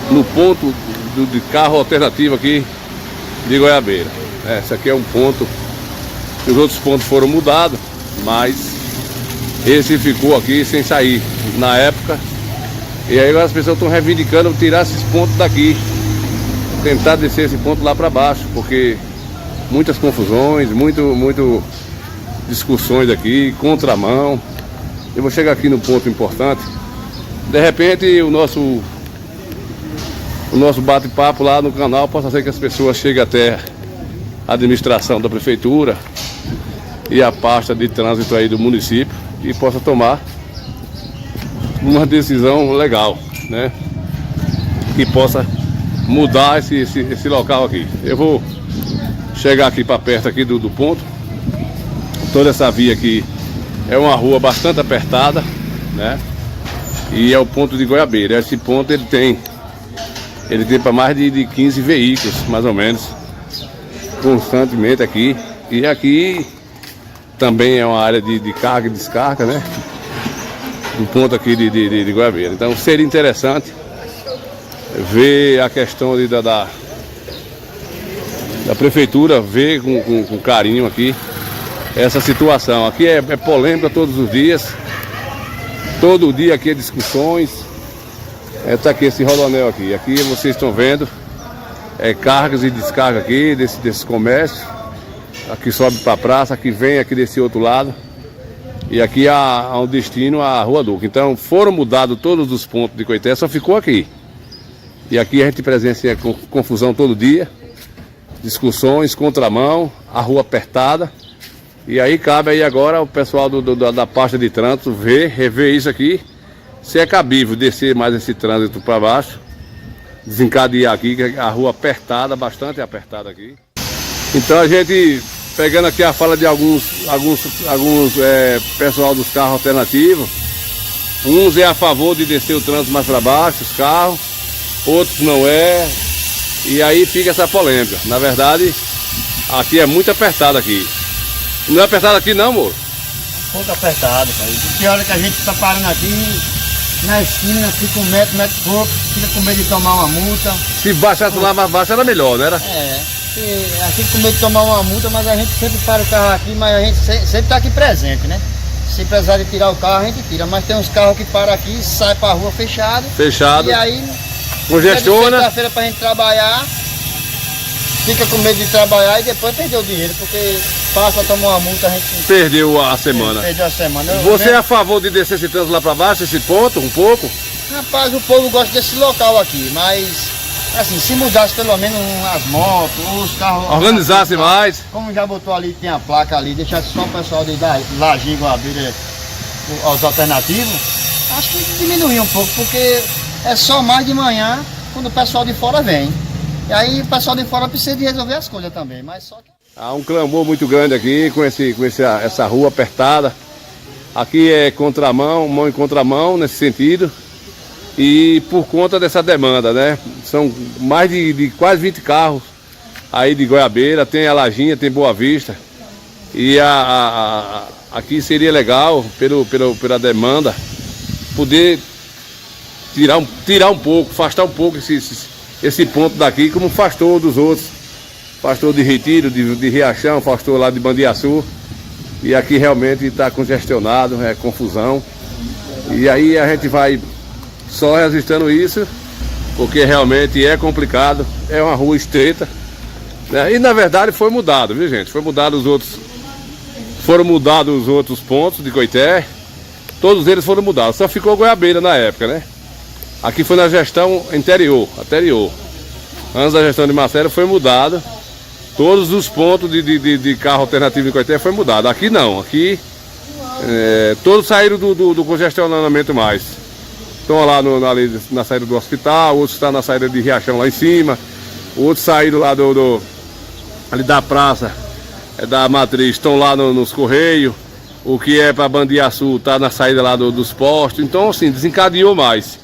no ponto de carro alternativo aqui de Goiabeira. Esse aqui é um ponto, os outros pontos foram mudados, mas esse ficou aqui sem sair na época. E aí agora as pessoas estão reivindicando tirar esses pontos daqui, tentar descer esse ponto lá para baixo, porque muitas confusões, muito discussões aqui, contramão. Eu vou chegar aqui no ponto importante. De repente o nosso bate-papo lá no canal possa ser que as pessoas cheguem até a administração da prefeitura e a pasta de trânsito aí do município e possa tomar uma decisão legal, né? Que possa mudar esse local aqui. Eu vou chegar aqui para perto aqui do ponto. Toda essa via aqui é uma rua bastante apertada, né? E é o ponto de Goiabeira. Esse ponto ele tem para mais de 15 veículos, mais ou menos, constantemente aqui. E aqui também é uma área de carga e descarga, né? Do ponto aqui de Goiabeira. Então seria interessante ver a questão da prefeitura, ver com carinho aqui essa situação. Aqui é polêmica todos os dias. Todo dia aqui é discussões. Tá aqui esse rodoanel aqui. Aqui vocês estão vendo cargas e descargas aqui desses comércios. Aqui sobe para a praça, aqui vem aqui desse outro lado. E aqui há um destino à Rua Duque. Então foram mudados todos os pontos de Coité, só ficou aqui. E aqui a gente presencia confusão todo dia. Discussões, contramão, a rua apertada. E aí cabe aí agora o pessoal da pasta de trânsito rever isso aqui. Se é cabível descer mais esse trânsito para baixo, desencadear aqui, que a rua apertada, bastante apertada aqui. Então a gente, pegando aqui a fala de alguns pessoal dos carros alternativos, uns é a favor de descer o trânsito mais para baixo, os carros, outros não é, e aí fica essa polêmica. Na verdade, aqui é muito apertado aqui. Não é apertado aqui não, amor? Um pouco apertado, pai. Que hora que a gente está parando aqui na esquina, fica 1 metro e pouco, fica com medo de tomar uma multa. Se baixasse lá mais baixo era melhor, não era? A gente com medo de tomar uma multa, mas a gente sempre para o carro aqui, mas a gente sempre está aqui presente, né? Se precisar de tirar o carro, a gente tira, mas tem uns carros que param aqui, sai para a rua fechado. E aí, congestiona. Sexta-feira para a gente trabalhar, fica com medo de trabalhar e depois perdeu o dinheiro, porque passa a tomar uma multa, a gente perdeu a semana. Perdeu a semana. Você é a favor de descer esse trânsito lá para baixo, esse ponto, um pouco? Rapaz, o povo gosta desse local aqui, mas assim, se mudasse pelo menos as motos, os carros... Organizasse mais. Como já botou ali, tem a placa ali, deixasse só o pessoal de Lajinho, Goiabeira, os alternativos, acho que diminuía um pouco, porque é só mais de manhã quando o pessoal de fora vem. E aí o pessoal de fora precisa de resolver as coisas também, mas só que... Há um clamor muito grande aqui com essa rua apertada. Aqui é contramão, mão em contramão nesse sentido. E por conta dessa demanda, né? São mais de quase 20 carros aí de Goiabeira, tem a Lajinha, tem Boa Vista. E aqui seria legal, pela demanda, poder tirar um pouco, afastar um pouco esse ponto daqui, como afastou dos outros. Afastou de Retiro, de Riachão, afastou lá de Bandiaçu. E aqui realmente está congestionado, é confusão. E aí a gente vai só resistindo isso, porque realmente é complicado. É uma rua estreita, E na verdade foi mudado, viu gente? Foram mudados os outros pontos de Coité. Todos eles foram mudados, só ficou Goiabeira na época, né? Aqui foi na gestão anterior. Antes da gestão de Marcelo foi mudado. Todos os pontos de carro alternativo em Coité foi mudado. Aqui não, aqui todos saíram do congestionamento mais. Estão lá ali na saída do hospital, outros estão na saída de Riachão lá em cima, outros saíram lá ali da praça da Matriz, estão lá nos Correios. O que é para Bandiaçu está na saída lá dos postos. Então assim, desencadeou mais.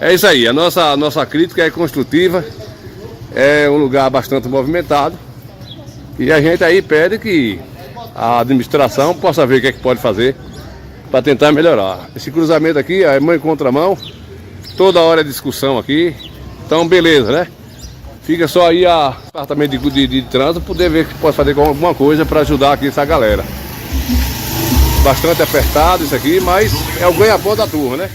É isso aí, a nossa crítica é construtiva. É um lugar bastante movimentado. E a gente aí pede que a administração possa ver o que é que pode fazer para tentar melhorar. Esse cruzamento aqui é mão em contramão. Toda hora é discussão aqui. Então beleza, né? Fica só aí o departamento de trânsito poder ver que pode fazer alguma coisa para ajudar aqui essa galera. Bastante apertado isso aqui, mas é o ganha-pão da turma, né?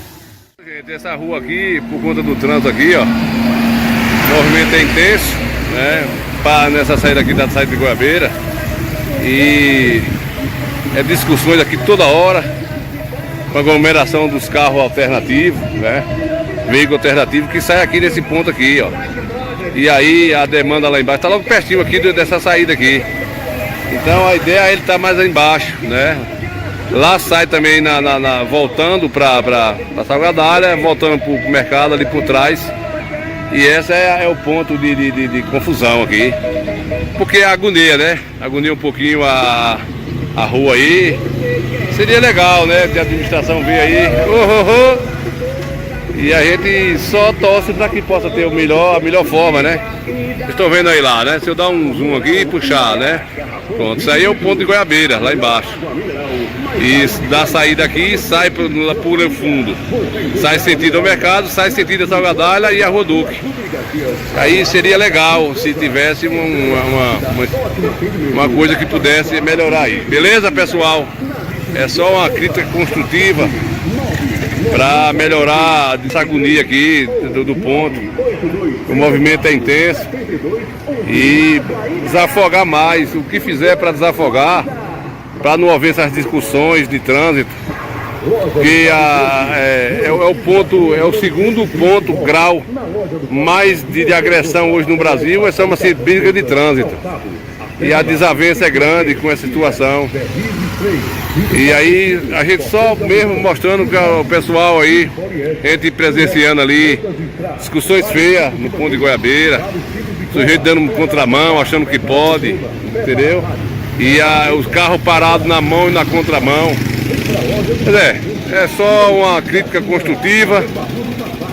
Gente, essa rua aqui, por conta do trânsito aqui, ó, o movimento é intenso, né? Nessa saída aqui da saída de Goiabeira. E é discussões aqui toda hora, com a aglomeração dos carros alternativos, né? Veículo alternativo que sai aqui nesse ponto aqui, ó. E aí a demanda lá embaixo, tá logo pertinho aqui dessa saída aqui. Então a ideia é ele estar mais lá embaixo, né? Lá sai também voltando para Salgadalha, voltando para o mercado ali por trás. E esse é o ponto de confusão aqui. Porque agonia, né? Agonia um pouquinho a rua aí. Seria legal, né? Que a administração vir aí. E a gente só torce para que possa ter a melhor forma, né? Estou vendo aí lá, né? Se eu dar um zoom aqui e puxar, né? Pronto, isso aí é o ponto de Goiabeira, lá embaixo. E da saída aqui, sai por o fundo. Sai sentido ao mercado, sai sentido a Salgadalha e a Rua Duque. Aí seria legal se tivesse uma coisa que pudesse melhorar aí. Beleza, pessoal? É só uma crítica construtiva para melhorar essa agonia aqui do ponto. O movimento é intenso e desafogar mais, o que fizer para desafogar, para não haver essas discussões de trânsito, que é o segundo ponto grau mais de agressão hoje no Brasil, chama-se briga de trânsito. E a desavença é grande com essa situação. E aí a gente só mesmo mostrando que o pessoal aí, gente presenciando ali, discussões feias no ponto de Goiabeira, sujeito dando um contramão, achando que pode, entendeu? E os carros parados na mão e na contramão. É só uma crítica construtiva.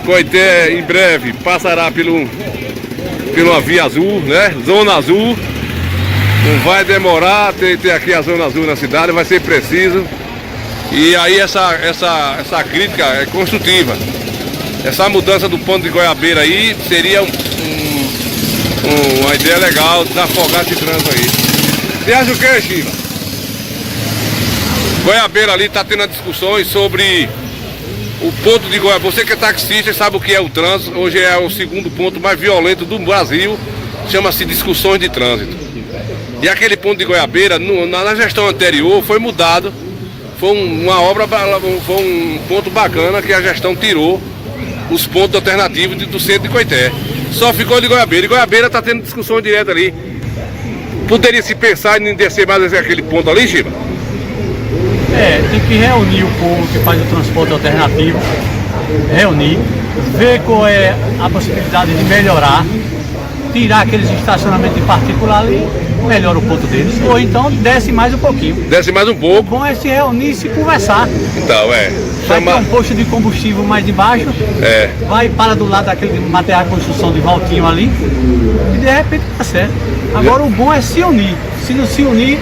Coité em breve passará pela via azul, né? Zona azul. Não vai demorar ter aqui a zona azul na cidade, vai ser preciso. E aí essa crítica é construtiva. Essa mudança do ponto de Goiabeira aí seria uma ideia legal, desafogar esse trânsito aí. Você acha o que, Chiva? Goiabeira ali está tendo discussões sobre o ponto de Goiabeira. Você que é taxista sabe o que é o trânsito. Hoje é o segundo ponto mais violento do Brasil. Chama-se discussões de trânsito. E aquele ponto de Goiabeira, na gestão anterior, foi mudado. Foi uma obra, foi um ponto bacana que a gestão tirou os pontos alternativos do centro de Coité. Só ficou de Goiabeira. E Goiabeira está tendo discussão direta ali. Poderia se pensar em descer mais aquele ponto ali, Chiba? Tem que reunir o povo que faz o transporte alternativo, reunir, ver qual é a possibilidade de melhorar, tirar aqueles estacionamentos de particular ali, melhora o ponto deles, ou então desce mais um pouquinho. Desce mais um pouco. O bom é se reunir e se conversar. Então, Vai ter um posto de combustível mais de baixo, vai para do lado daquele material de construção de Valtinho ali, e de repente tá certo. Agora o bom é se unir. Se não se unir,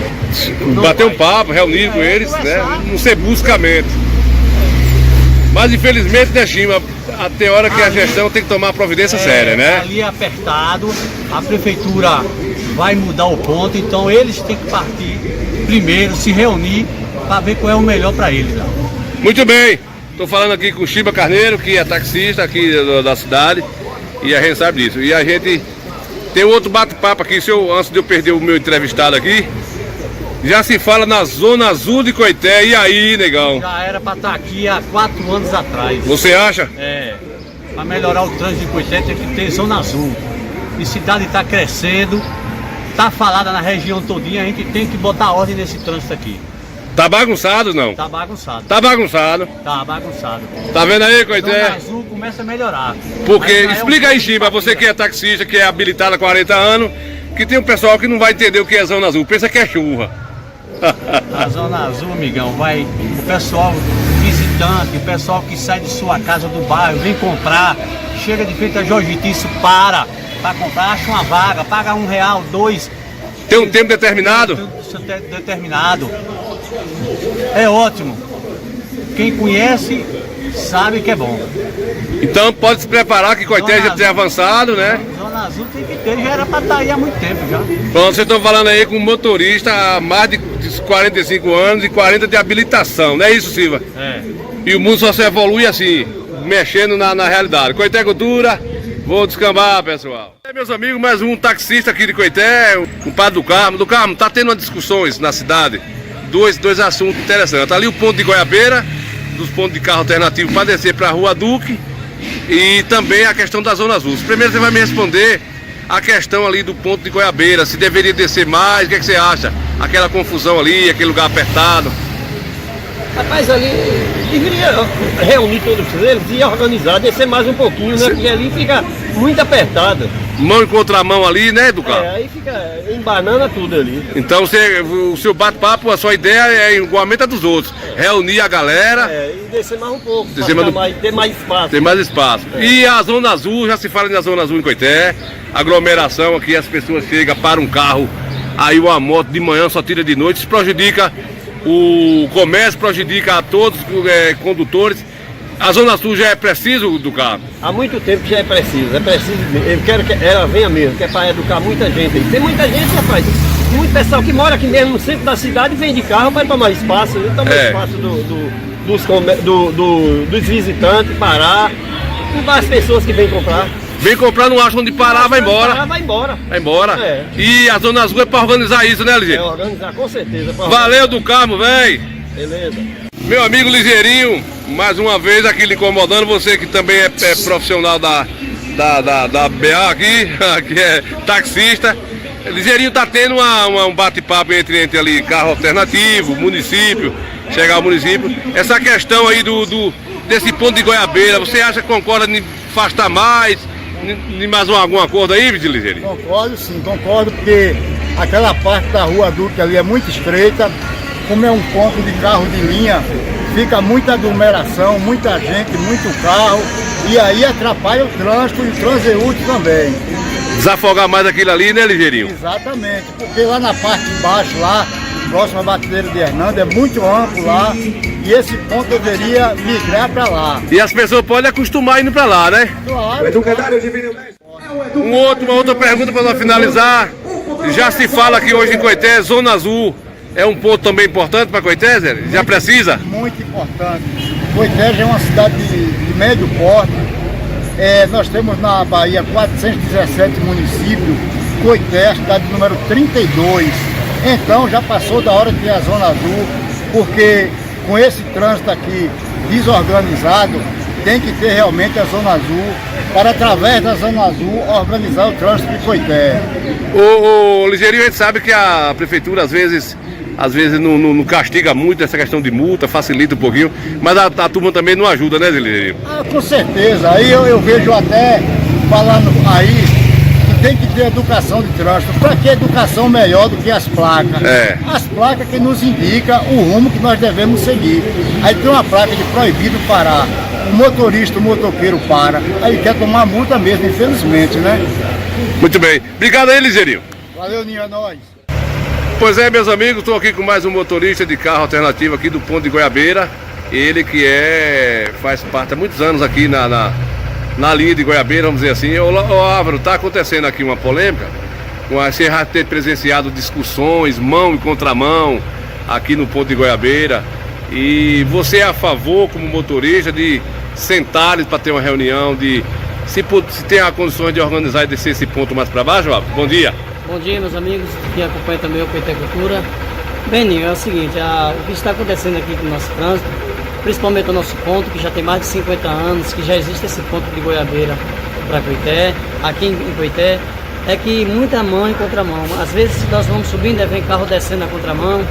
bater um papo, reunir com eles, né? Não ser bruscamente. Mas infelizmente, né, Chima, tem hora que a gestão tem que tomar providência séria, né? Ali é apertado, a prefeitura vai mudar o ponto, então eles têm que partir primeiro, se reunir para ver qual é o melhor para eles. Né? Muito bem, estou falando aqui com o Chiba Carneiro, que é taxista aqui da cidade, e a gente sabe disso. E a gente Tem outro bate-papo aqui, antes de eu perder o meu entrevistado aqui. Já se fala na Zona Azul de Coité. E aí, negão? Já era pra estar aqui há 4 anos atrás. Você acha? É. Pra melhorar o trânsito de Coité tem que ter Zona Azul. E cidade está crescendo, tá falada na região todinha, a gente tem que botar ordem nesse trânsito aqui. Tá bagunçado, não? Tá bagunçado. Tá bagunçado. Tá bagunçado. Tá vendo aí, Coité? Zona Azul começa a melhorar. Porque, explica aí, Chimba, você que é taxista, que é habilitado há 40 anos, que tem um pessoal que não vai entender o que é Zona Azul, pensa que é chuva. A Zona Azul, amigão, vai o pessoal visitante, o pessoal que sai de sua casa do bairro, vem comprar, chega de frente a Jorge Tício, para comprar, acha uma vaga, paga R$1, R$2. Tem um tempo determinado? Determinado. É ótimo. Quem conhece sabe que é bom. Então pode se preparar que Coité já tem avançado, né? Zona Azul tem que ter, já era pra estar aí há muito tempo já. Bom, vocês estão falando aí com um motorista há mais de 45 anos e 40 de habilitação, não é isso, Silva? É. E o mundo só se evolui assim, mexendo na realidade. Coité Cultura, vou descambar, pessoal. Meus amigos, mais um taxista aqui de Coité, o padre do Carmo. Do Carmo, tá tendo discussões na cidade, dois assuntos interessantes. Tá ali o ponto de Goiabeira, dos pontos de carro alternativo para descer para a Rua Duque, e também a questão da Zona Azul. Primeiro você vai me responder a questão ali do ponto de Goiabeira, se deveria descer mais, o que você acha? Aquela confusão ali, aquele lugar apertado. Rapaz, ali deveria reunir todos eles e organizar, descer mais um pouquinho, né? Porque ali fica muito apertado. Mão em contramão ali, né, do carro? Aí fica embanana tudo ali. Então o seu bate-papo, a sua ideia é igualmente a dos outros. Reunir a galera. E descer mais um pouco, ter mais espaço. Ter mais espaço. E a Zona Azul, já se fala na Zona Azul em Coité. Aglomeração aqui, as pessoas chegam para um carro, aí uma moto de manhã só tira de noite, isso prejudica o comércio, prejudica a todos os condutores. A Zona Sul já é preciso do carro? Há muito tempo que já é preciso mesmo. Eu quero que ela venha mesmo, que é para educar muita gente aí. Tem muita gente, rapaz, muito pessoal que mora aqui mesmo no centro da cidade vem de carro para tomar espaço, espaço dos visitantes, parar, com várias pessoas que vêm comprar. Vem comprar, não acha onde parar, vai embora. Vai embora. Vai embora. É. E a Zona Azul é para organizar isso, né, Ligeirinho? É, organizar, com certeza. Valeu do Carmo, véi. Beleza. Meu amigo Ligeirinho, mais uma vez aqui lhe incomodando, você que também é profissional da BA aqui, que é taxista. Ligeirinho tá tendo um bate-papo entre ali carro alternativo, município, chegar ao município. Essa questão aí desse ponto de Goiabeira, você acha que concorda em afastar mais? Mais algum acordo aí, Ligeirinho? Concordo sim, concordo, porque aquela parte da Rua Duque ali é muito estreita, como é um ponto de carro de linha, fica muita aglomeração, muita gente, muito carro, e aí atrapalha o trânsito e o transeúnte também. Desafogar mais aquilo ali, né, Ligeirinho? Exatamente, porque lá na parte de baixo, lá, próximo à batedeira de Hernando, é muito amplo lá, e esse ponto deveria migrar para lá. E as pessoas podem acostumar indo para lá, né? Claro. Uma outra pergunta para nós finalizar. Já se fala que hoje em Coité, Zona Azul é um ponto também importante para Coité, Zé? Já precisa? Muito importante. Coité já é uma cidade de médio porte. Nós temos na Bahia 417 municípios. Coité é a cidade número 32. Então já passou da hora de ter a Zona Azul, porque com esse trânsito aqui desorganizado, tem que ter realmente a Zona Azul, para através da Zona Azul organizar o trânsito de Coité. O Ligeirinho, a gente sabe que a prefeitura às vezes não castiga muito essa questão de multa, facilita um pouquinho, mas a turma também não ajuda, né, Ligeirinho? Com certeza, aí eu vejo até falando aí que tem que ter educação de trânsito. Para que educação melhor do que as placas? As placas que nos indicam o rumo que nós devemos seguir. Aí tem uma placa de proibido parar. O motorista, o motoqueiro para, aí quer tomar multa mesmo, infelizmente, né? Muito bem. Obrigado aí, Ligeirinho. Valeu, Ninho, é nóis. Pois é, meus amigos, estou aqui com mais um motorista de carro alternativo aqui do ponto de Goiabeira. Ele que faz parte há muitos anos aqui na linha de Goiabeira, vamos dizer assim. Ô Álvaro, está acontecendo aqui uma polêmica. Você já ter presenciado discussões, mão e contramão aqui no ponto de Goiabeira. E você é a favor, como motorista, de sentar para ter uma reunião, de Se tem a condições de organizar e descer esse ponto mais para baixo, bom dia. Bom dia, meus amigos, que acompanham também o Coité Cultura. Bem, Ninho, é o seguinte, o que está acontecendo aqui com o nosso trânsito, principalmente o nosso ponto, que já tem mais de 50 anos, que já existe esse ponto de Goiabeira para Coité, aqui em Coité, é que muita mão em contramão. Às vezes nós vamos subindo e vem carro descendo na contramão,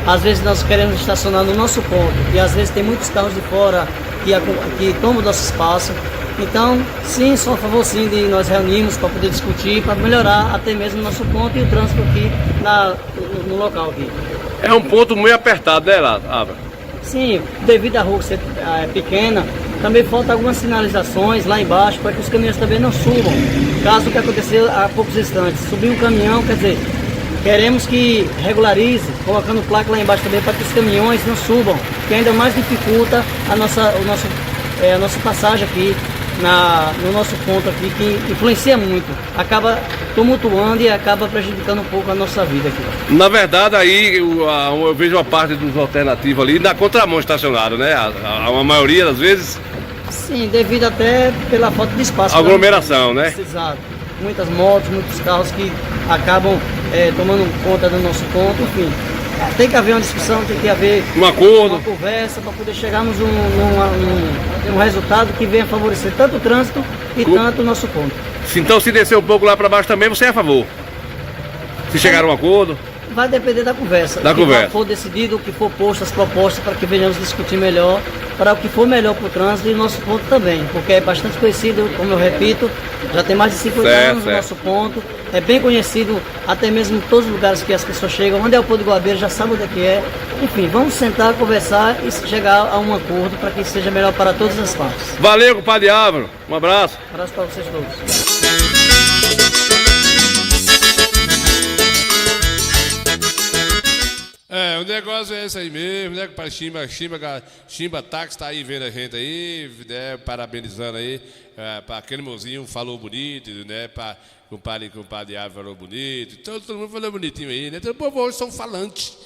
às vezes nós queremos estacionar no nosso ponto, e às vezes tem muitos carros de fora que tomam o nosso espaço. Então, sim, sou a favor sim de nós reunirmos para poder discutir, para melhorar até mesmo o nosso ponto e o trânsito aqui no local aqui. É um ponto muito apertado, né, Álvaro? Sim, devido à rua ser pequena, também falta algumas sinalizações lá embaixo para que os caminhões também não subam. Caso o que aconteceu há poucos instantes, subir um caminhão, quer dizer, queremos que regularize, colocando placa lá embaixo também para que os caminhões não subam, que ainda mais dificulta a nossa passagem aqui no nosso ponto aqui, que influencia muito, acaba tumultuando e acaba prejudicando um pouco a nossa vida aqui. Na verdade, aí eu vejo uma parte dos alternativos ali na contramão estacionado, né? A maioria das vezes. Sim, devido até pela falta de espaço. Aglomeração, né? Exato. Muitas motos, muitos carros que acabam tomando conta do nosso ponto, enfim. Tem que haver uma discussão, tem que haver um acordo, uma conversa para poder chegarmos num resultado que venha favorecer tanto o trânsito e tanto o nosso ponto. Então, se descer um pouco lá para baixo também, você é a favor? Se chegar a um acordo? Vai depender da conversa. Da conversa. O que for decidido, o que for posto, as propostas para que venhamos discutir melhor, para o que for melhor para o trânsito e o nosso ponto também, porque é bastante conhecido, como eu repito, já tem mais de 50 anos o nosso ponto, é bem conhecido até mesmo em todos os lugares que as pessoas chegam, onde é o ponto de Goiabeira, já sabe onde é que é. Enfim, vamos sentar, conversar e chegar a um acordo para que seja melhor para todas as partes. Valeu, compadre Álvaro, um abraço. Um abraço para vocês todos. O negócio é esse aí mesmo, né? Para Chimba Táxi tá aí vendo a gente aí, né? Parabenizando aí, para aquele mozinho falou bonito, né? Para compadre Álvaro falou bonito, todo mundo falou bonitinho aí, né? Então, o povo hoje são falantes,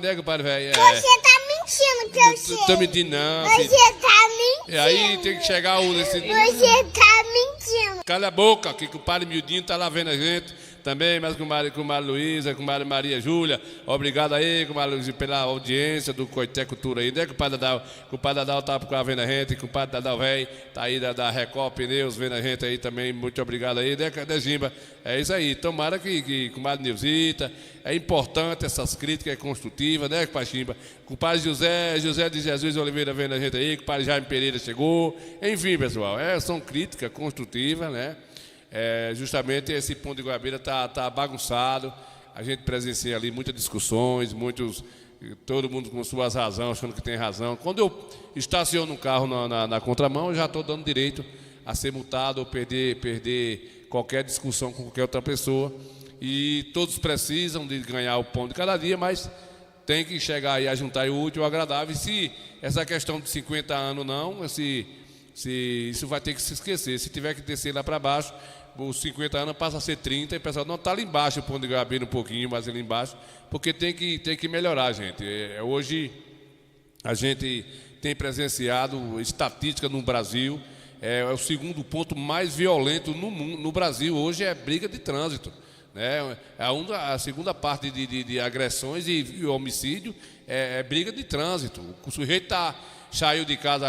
né, compadre velho? Você tá mentindo, que eu sei. Não tô mentindo, não. Você tá mentindo. E aí tem que chegar o desse. Você tá mentindo. Cala a boca, que o compadre Miudinho tá lá vendo a gente. Também, mas com a Luísa, com a Maria Júlia, obrigado aí, com a Luísa, pela audiência do Coité Cultura aí, né? Com o padre Dadal tá vendo a gente, com o padre Dadal velho, tá aí da Record Pneus vendo a gente aí também, muito obrigado aí, né, Gimba? É isso aí, tomara que com a Nilzita, é importante essas críticas construtivas, né, com a Gimba? Com o padre José de Jesus Oliveira vendo a gente aí, com o padre Jaime Pereira chegou, enfim, pessoal, são críticas construtivas, né? Justamente esse ponto de Goiabeira tá bagunçado, a gente presencia ali muitas discussões, todo mundo com suas razões, achando que tem razão. Quando eu estaciono um carro na contramão, eu já estou dando direito a ser multado ou perder qualquer discussão com qualquer outra pessoa. E todos precisam de ganhar o pão de cada dia, mas tem que chegar aí a juntar o útil ao agradável. E se essa questão de 50 anos não, se isso vai ter que se esquecer. Se tiver que descer lá para baixo, os 50 anos passa a ser 30 e o pessoal não está lá embaixo, o ponto de Goiabeira um pouquinho mais ali embaixo, porque tem que melhorar, gente. Hoje a gente tem presenciado estatística no Brasil, é o segundo ponto mais violento no Brasil hoje é briga de trânsito, né? A segunda parte de agressões e homicídio é briga de trânsito. O sujeito saiu de casa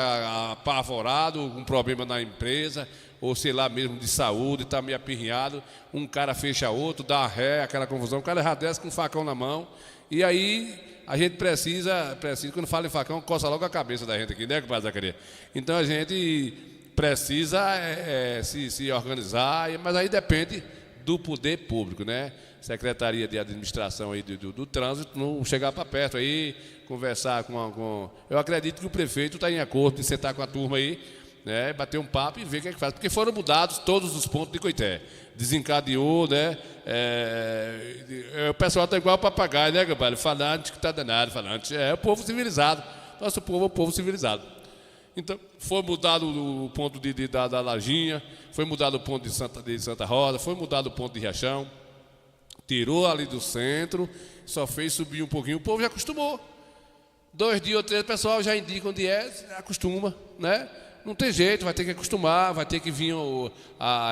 apavorado, com problema na empresa, ou sei lá mesmo de saúde, está meio apirrinhado, um cara fecha outro, dá ré, aquela confusão, o cara já desce com um facão na mão, e aí a gente precisa quando fala em facão, coça logo a cabeça da gente aqui, né, compadre Zacarias? Então a gente precisa se organizar, mas aí depende do poder público, né? Secretaria de Administração aí do Trânsito, não chegar para perto aí, conversar com... Eu acredito que o prefeito está em acordo de sentar com a turma aí, né, bater um papo e ver o que é que faz, porque foram mudados todos os pontos de Coité. Desencadeou, né? O pessoal está igual papagaio, né, compadre? Falante que está danado, falante. É o povo civilizado. Nosso povo é o povo civilizado. Então, foi mudado o ponto da Lajinha, foi mudado o ponto de Santa Rosa, foi mudado o ponto de Riachão, tirou ali do centro, só fez subir um pouquinho, o povo já acostumou. 2 dias ou 3, o pessoal já indica onde acostuma, né? Não tem jeito, vai ter que acostumar, vai ter que vir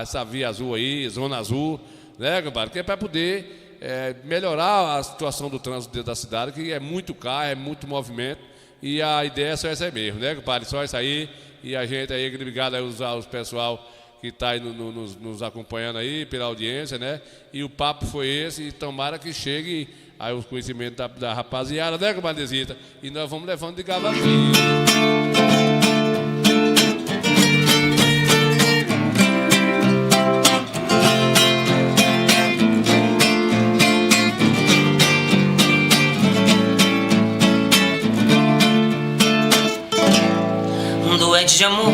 essa via azul aí, zona azul, né, compadre? Que é para poder melhorar a situação do trânsito dentro da cidade, que é muito carro, é muito movimento, e a ideia é só essa aí mesmo, né, compadre? Só isso aí, e a gente aí, obrigado aí aos pessoal que está aí nos acompanhando aí pela audiência, né? E o papo foi esse, e tomara que chegue aí os conhecimentos da rapaziada, né, comadrezita? E nós vamos levando de gavazinho. Doente de amor,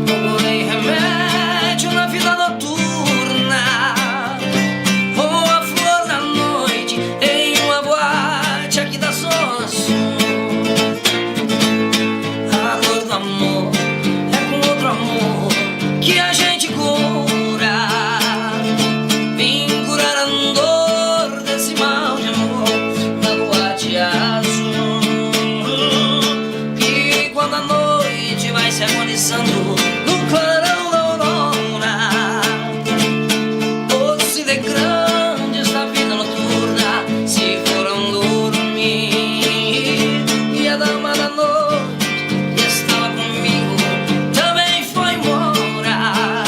procurei remédio na vida noturna. Vou a flor da noite em uma boate aqui da zona sul. A dor do amor é com outro amor que a gente cura. Vim curar a dor desse mal de amor na boate azul. E quando a noite vai se agonizando no clarão da aurora, os integrantes da vida noturna se foram dormir. E a dama da noite que estava comigo também foi embora.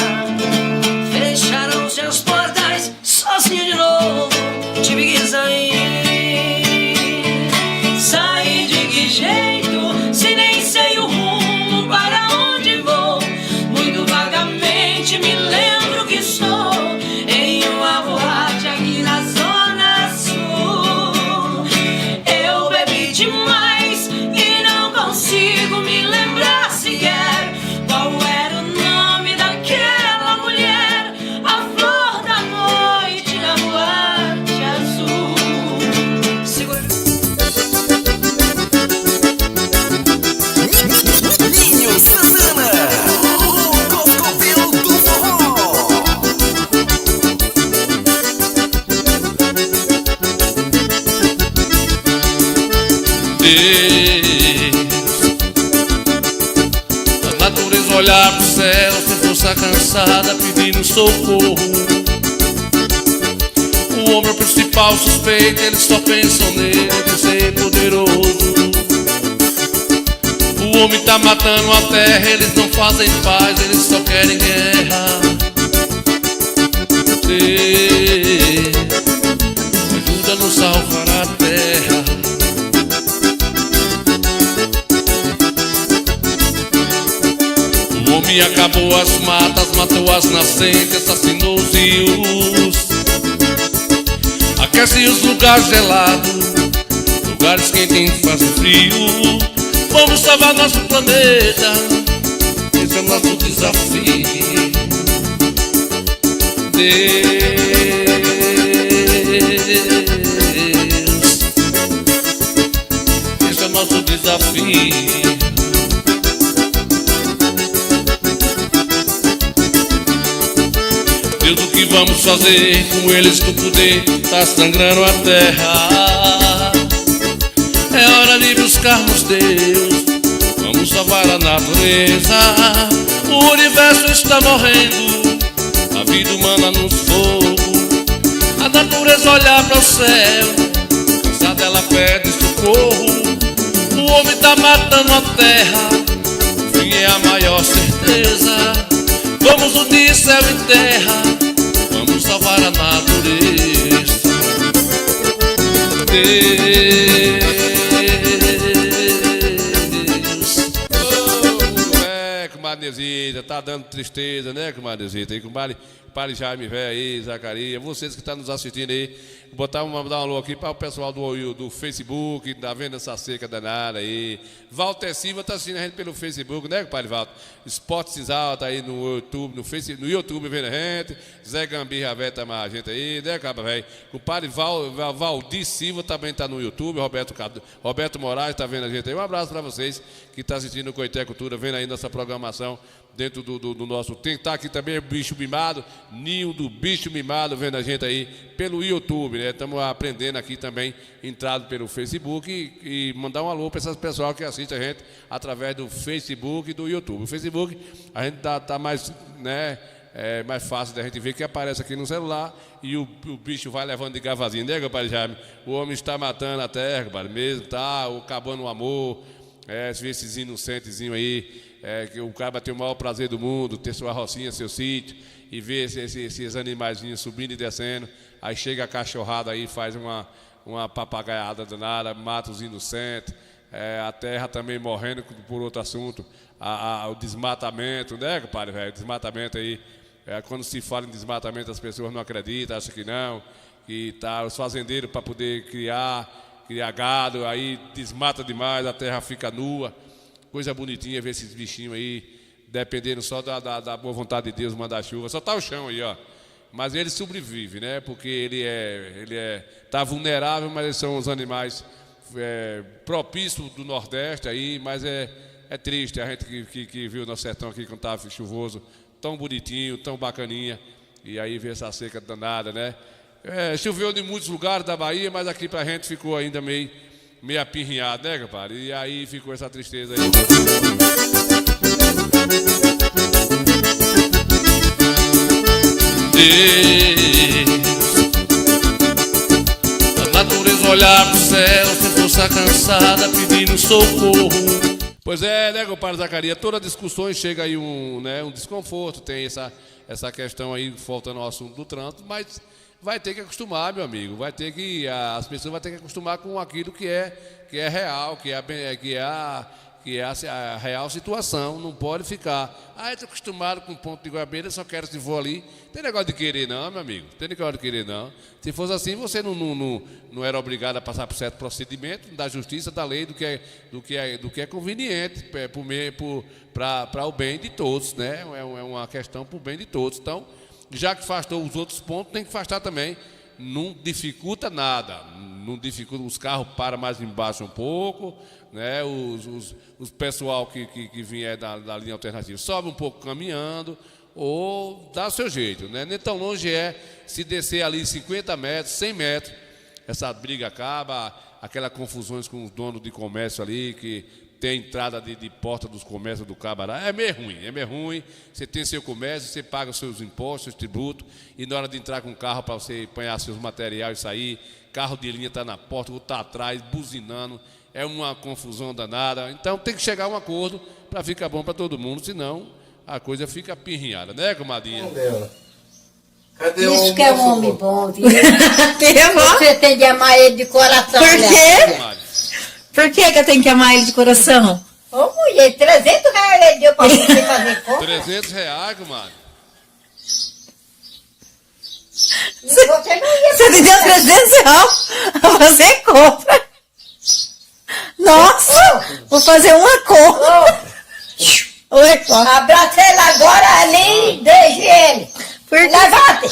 Fecharam-se as portas, sozinho de novo tive que sair. Sair de que jeito, se nem sei o rumo para onde vou. Muito vagamente me lembro que estou em uma boate aqui na zona sul. Eu bebi demais e não consigo me lembrar sequer qual era o nome daquela mulher, a flor da noite na boate azul. Segura. Ninho Santana, o Coscovil do forró. A natureza olhar pro céu sem força cansada pedindo socorro. O homem é o principal suspeito, eles só pensam nele de ser poderoso. O homem tá matando a terra, eles não fazem paz, eles só querem guerra. Deus, ajuda a nos salvar a terra. O homem acabou as matas, matou as nascentes, assassinou os rios. Aquece os lugares gelados, lugares quentes fazem frio. Vamos salvar nosso planeta, esse é o nosso desafio. Deus, esse é o nosso desafio. Deus, o que vamos fazer com eles que o poder tá sangrando a terra? É hora de buscarmos Deus, vamos salvar a natureza. O universo está morrendo, a vida humana no fogo. A natureza olha para o céu, cansada ela pede socorro. O homem tá matando a terra, o fim é a maior certeza. Vamos unir céu e terra, vamos salvar a natureza. Comadrezita, tá dando tristeza, né, comadrezita? E compadre Jaime Véia aí, Zacarias, vocês que estão nos assistindo aí, dar um alô aqui para o pessoal do Facebook, tá vendo essa seca danada aí. Walter Silva tá assistindo a gente pelo Facebook, né, compadre Walter? Esporte Cisal tá aí no YouTube, no YouTube vendo a gente. Zé Gambirra Véia tá mais a gente aí, né, cabra velho? Compadre Valdir Silva também tá no YouTube, Roberto Moraes tá vendo a gente aí. Um abraço para vocês que tá assistindo o Coité Cultura, vendo aí nossa programação dentro do nosso. Tem que estar aqui também o Bicho Mimado, Ninho do Bicho Mimado, vendo a gente aí pelo YouTube, né? Estamos aprendendo aqui também, entrado pelo Facebook e mandar um alô para essas pessoas que assistem a gente através do Facebook e do YouTube. O Facebook a gente tá mais, né? É mais fácil da gente ver que aparece aqui no celular e o bicho vai levando de gavazinho, né, compadre Jaime? O homem está matando a terra, compadre, mesmo, tá? Acabando o amor, esses inocentezinhos aí, que o cara tem o maior prazer do mundo, ter sua rocinha, seu sítio, e ver esses animaizinhos subindo e descendo, aí chega a cachorrada aí, faz uma papagaiada danada, mata os inocentes, a terra também morrendo por outro assunto, o desmatamento, né, compadre, velho? Desmatamento aí. Quando se fala em desmatamento, as pessoas não acreditam, acham que não, que tá os fazendeiros para poder criar gado, aí desmata demais, a terra fica nua. Coisa bonitinha ver esses bichinhos aí, dependendo só da boa vontade de Deus mandar chuva. Só tá o chão aí, ó. Mas ele sobrevive, né? Porque ele tá vulnerável, mas eles são os animais propícios do Nordeste aí, mas é triste a gente que viu no sertão aqui quando estava chuvoso, tão bonitinho, tão bacaninha, e aí ver essa seca danada, né? Choveu em muitos lugares da Bahia, mas aqui pra gente ficou ainda meio apirrinhado, né, compadre? E aí ficou essa tristeza aí. A natureza olhar pro céu sem força cansada pedindo socorro. Pois é, né, compadre Zacarias? Todas as discussões chega aí um desconforto, tem essa questão aí, faltando ao assunto do trânsito, mas vai ter que acostumar, meu amigo, as pessoas vão ter que acostumar com aquilo que é real, que é a real situação, não pode ficar, eu estou acostumado com o ponto de Goiabeira, só quero se for ali. Tem negócio de querer não, meu amigo, tem negócio de querer não. Se fosse assim, você não era obrigado a passar por certo procedimento da justiça, da lei, do que é conveniente para o bem de todos, né? É uma questão para o bem de todos. Então, já que afastou os outros pontos, tem que afastar também. Não dificulta nada, não dificulta, os carros param mais embaixo um pouco, né? Os pessoal que vier da linha alternativa sobe um pouco caminhando, ou dá o seu jeito, né? Nem tão longe se descer ali 50 metros, 100 metros, essa briga acaba, aquelas confusões com os donos de comércio ali, que tem entrada de porta dos comércios do Cabará, é meio ruim, você tem seu comércio, você paga os seus impostos, seus tributos, e na hora de entrar com o carro para você apanhar seus materiais e sair, carro de linha está na porta, outro está atrás, buzinando, é uma confusão danada. Então tem que chegar a um acordo para ficar bom para todo mundo, senão a coisa fica apirrinhada, né, comadinha? Cadê isso que é um homem bom, viu? Você tem de amar ele de coração. Por quê? Por que eu tenho que amar ele de coração? Ô mulher, 300 reais ele deu pra você fazer compra. 300 reais, comadre. Você me deu 300 reais pra fazer compra? Nossa, vou fazer uma compra. Abraça ele agora ali e deixe ele. Levante.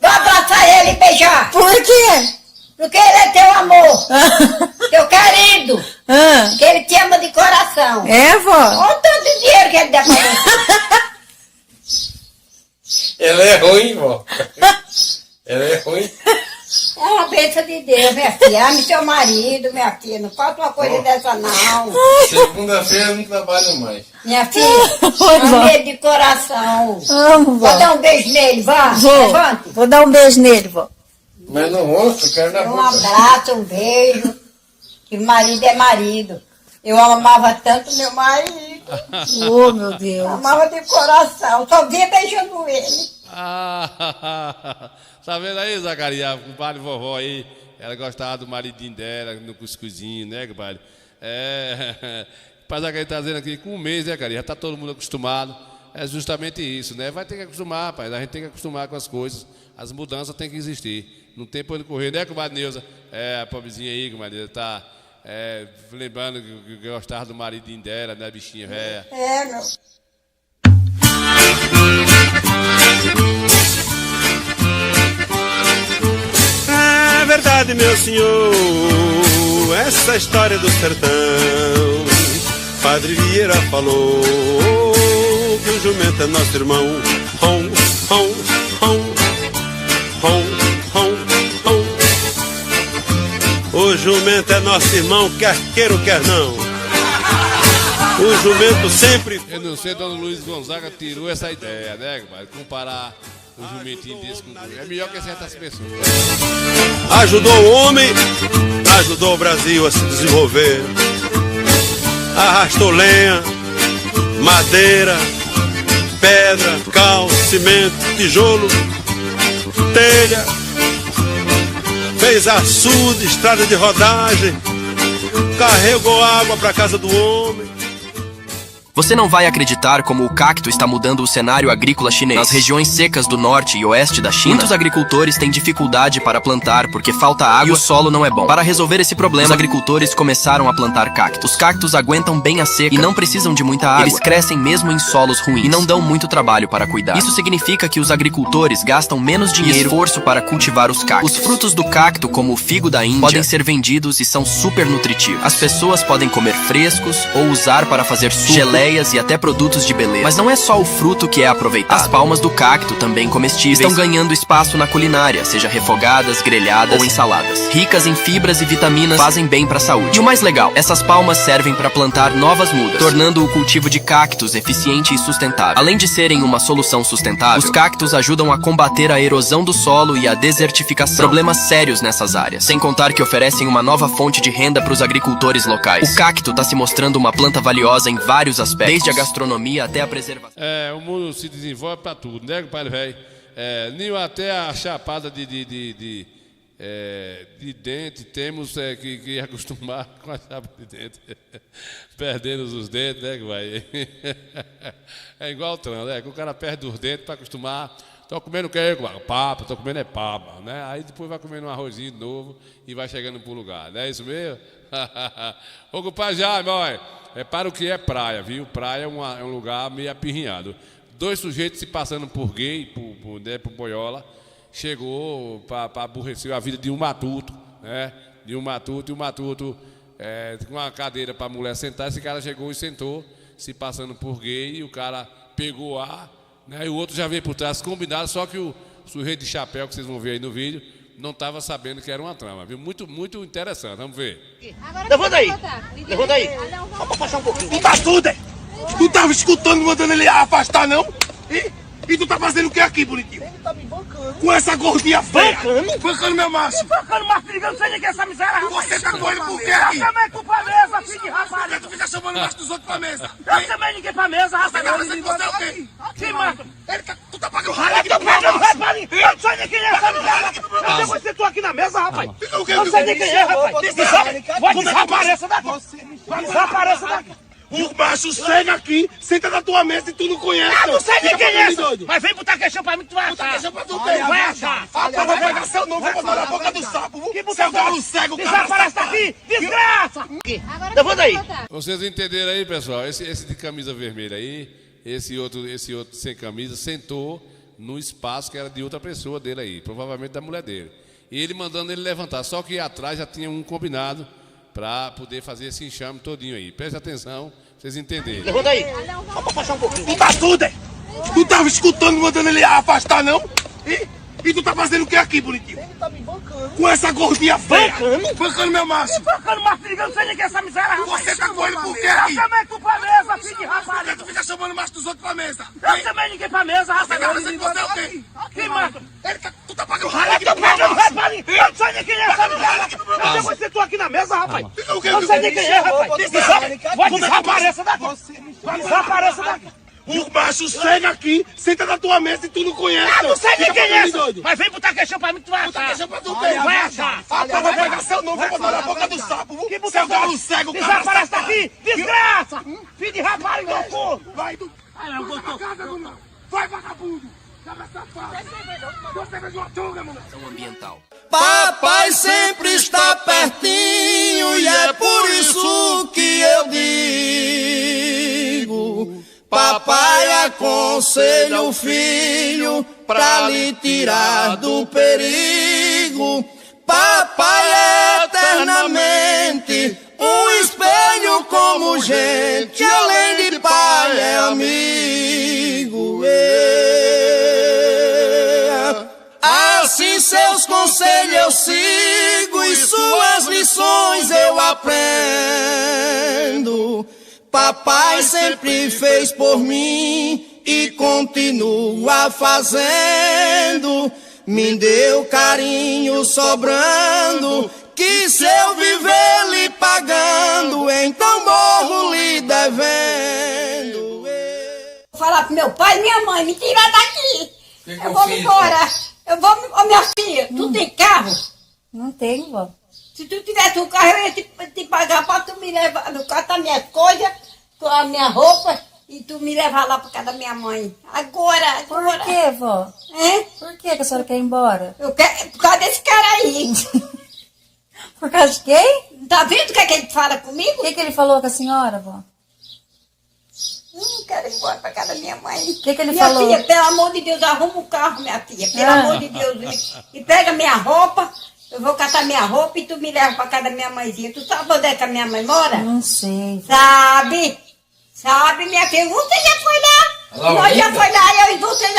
Vou abraçar ele e beijar. Por quê? Porque ele é teu amor, teu querido, que ele te ama de coração. É, vó? Olha o tanto de dinheiro que ele dá pra você. Ela é ruim, vó. Ela é ruim. É uma bênção de Deus, minha filha. Ame seu marido, minha filha. Não falta uma coisa dessa, não. Segunda-feira eu não trabalho mais. Minha filha, ame ele de coração. Amo, vó. Vou dar um beijo nele, vá. Vou. Levante. Vou dar um beijo nele, vó. Mas no rosto, eu quero na boca. Um abraço, um beijo. Que marido é marido. Eu amava tanto meu marido. Oh, meu Deus. Amava de coração. Só via beijando ele. Tá vendo aí, Zacarias? O compadre vovó aí, ela gostava do maridinho dela, no cuscuzinho, né, compadre? Mas a gente tá dizendo aqui, com um mês, né, cara? Já tá todo mundo acostumado. É justamente isso, né? Vai ter que acostumar, rapaz. A gente tem que acostumar com as coisas. As mudanças têm que existir. Não tem por onde correr, né, comadre Neuza? A pobrezinha aí, comadre Neuza, tá lembrando que gostava do maridinho dela, né, bichinha velha. Meu. É verdade, meu senhor, essa história do sertão. Padre Vieira falou que o jumento é nosso irmão. Hom, hom, hom, hom. O jumento é nosso irmão, quer queira ou quer não. O jumento sempre... Eu não sei, Dona Luiz Gonzaga tirou essa ideia, né, compadre? Comparar o jumentinho desse com... É melhor que certas pessoas. Ajudou o homem, ajudou o Brasil a se desenvolver. Arrastou lenha, madeira, pedra, cal, cimento, tijolo, telha. Fez açude, estrada de rodagem. Carregou água para casa do homem. Você não vai acreditar como o cacto está mudando o cenário agrícola chinês. Nas regiões secas do norte e oeste da China, muitos agricultores têm dificuldade para plantar porque falta água e o solo não é bom. Para resolver esse problema, os agricultores começaram a plantar cactos. Os cactos aguentam bem a seca e não precisam de muita água. Eles crescem mesmo em solos ruins e não dão muito trabalho para cuidar. Isso significa que os agricultores gastam menos dinheiro e esforço para cultivar os cactos. Os frutos do cacto, como o figo da Índia, podem ser vendidos e são super nutritivos. As pessoas podem comer frescos ou usar para fazer suco, geleias e até produtos de beleza. Mas não é só o fruto que é aproveitado. As palmas do cacto, também comestíveis, estão ganhando espaço na culinária, seja refogadas, grelhadas ou ensaladas. Ricas em fibras e vitaminas, fazem bem para a saúde. E o mais legal, essas palmas servem para plantar novas mudas, tornando o cultivo de cactos eficiente e sustentável. Além de serem uma solução sustentável, os cactos ajudam a combater a erosão do solo e a desertificação, problemas sérios nessas áreas. Sem contar que oferecem uma nova fonte de renda para os agricultores locais. O cacto está se mostrando uma planta valiosa em vários aspectos, desde a gastronomia até a preservação. O mundo se desenvolve para tudo, né, pai velho? Nem até a chapada de dente temos que acostumar com a chapa de dente. Perdendo os dentes, né, vai? É igual o trans, né? Que o cara perde os dentes para acostumar. Tô comendo o que? Papa, tô comendo papa, né? Aí depois vai comendo um arrozinho novo e vai chegando pro lugar, não é isso mesmo? Ô, compadre Jaime, olha, para o que é praia, viu? Praia é um lugar meio apirrinhado. 2 sujeitos se passando por gay, por boiola, chegou para aborrecer a vida de um matuto, né? De um matuto, e o matuto com uma cadeira para a mulher sentar, esse cara chegou e sentou, se passando por gay, e o cara pegou ar, né? E o outro já veio por trás, combinado, só que o sujeito de chapéu, que vocês vão ver aí no vídeo, não estava sabendo que era uma trama, viu? Muito, muito interessante, vamos ver. Levanta aí, levanta aí. Só pra passar um pouquinho. Tu tá tudo, é? Tu tava escutando, mandando ele afastar, não? E tu tá fazendo o que aqui, bonitinho? Ele tá me bancando. Com essa gordinha feia. Bancando? Bancando meu macho. Bancando macho, ligando, não sei nem que é essa miséria, rapaz. Você tá com ele por quê aqui? Eu também tô pra mesa, filho de rapaz. Tu fica chamando o macho dos outros pra mesa. Eu também ninguém pra mesa, rapaz. Você tá fazendo você o quê? Quem mata? Tu tá pagando ralho aqui no meu macho. Eu não sei nem quem é essa miséria. Eu sei você tu aqui na mesa, rapaz. Eu não sei nem quem é, rapaz. Vai desapareça daqui. Vai desapareça daqui. O macho chega aqui, senta na tua mesa e tu não conhece. Eu não sei nem quem é essa. Mas vem botar queixão pra mim que tu vai achar. Botar queixão pra tu ter. Vai achar. Eu vou pegar seu nome, vou botar na boca do sapo. Seu galo cego, cara. Desaparece daqui, desgraça. Levanta aí. Vocês entenderam aí, pessoal? Esse de camisa vermelha aí, esse outro sem camisa, sentou no espaço que era de outra pessoa dele aí, provavelmente da mulher dele. E ele mandando ele levantar, só que atrás já tinha um combinado para poder fazer esse enxame todinho aí. Preste atenção, pra vocês entenderem. Levanta aí, só pra passar um pouquinho. Tu tá tudo, é? Tu tava escutando, mandando ele afastar, não? E tu tá fazendo o que aqui, bonitinho? Ele tá me bancando. Com essa gordinha feia. Bancando? Bancando meu macho. Bancando macho, ligando, não sei nem que é essa miséria, rapaz. Você tá com ele por quê aqui? Eu também tô pra mesa, filho de rapaz. Tu fica chamando o macho dos outros pra mesa. Eu também ninguém pra mesa, rapaz. Você tá fazendo você o quê? Quem mata? Tu tá pagando ralho aqui no meu macho. Eu não sei nem quem é essa miséria. Eu sei você tu aqui na mesa, rapaz. Eu não sei nem quem é, rapaz. Vai desapareça daqui. Vai desapareça daqui. O macho chega aqui, senta na tua mesa e tu não conhece. Eu não sei nem quem é essa. Mas vem botar queixão pra mim que tu vai achar. Botar queixão pra tu ter. Vai achar. Eu vou pegar seu nome, vou botar na boca do sapo. Seu galo cego, cara. Desaparece daqui, desgraça. Filho de rapaz, meu cu. Vai, tu. Vai, vagabundo. Papai sempre está pertinho e é por isso que eu digo: papai aconselha o filho pra lhe tirar do perigo. Papai é eternamente um espelho como gente, além de pai é amigo. Assim seus conselhos eu sigo e suas lições aprendo. Papai sempre fez por mim e continua fazendo. Me deu carinho sobrando, que se eu viver lhe pagando, então morro lhe devendo. Vou falar pro meu pai e minha mãe, me tirar daqui. Eu vou embora. Eu vou, ô minha filha, tu tem carro? Não tenho, vó. Se tu tivesse um carro, eu ia te pagar pra tu me levar no carro, as minhas coisas, com a minha roupa, e tu me levar lá pra casa da minha mãe. Agora. Por quê, vó? Hein? Por que a senhora quer ir embora? Eu quero, por causa desse cara aí. Por causa de quem? Tá vendo o que é que ele fala comigo? O que ele falou com a senhora, vó? Eu não quero ir embora pra casa da minha mãe. O que ele minha falou? Minha filha, pelo amor de Deus, arruma um carro, minha filha. Pelo amor de Deus. E pega minha roupa. Eu vou catar minha roupa e tu me leva pra casa da minha mãezinha. Tu sabe onde é que a minha mãe mora? Não sei. Sabe? Sabe, minha filha? Você já foi lá? Nós já foi lá, eu e você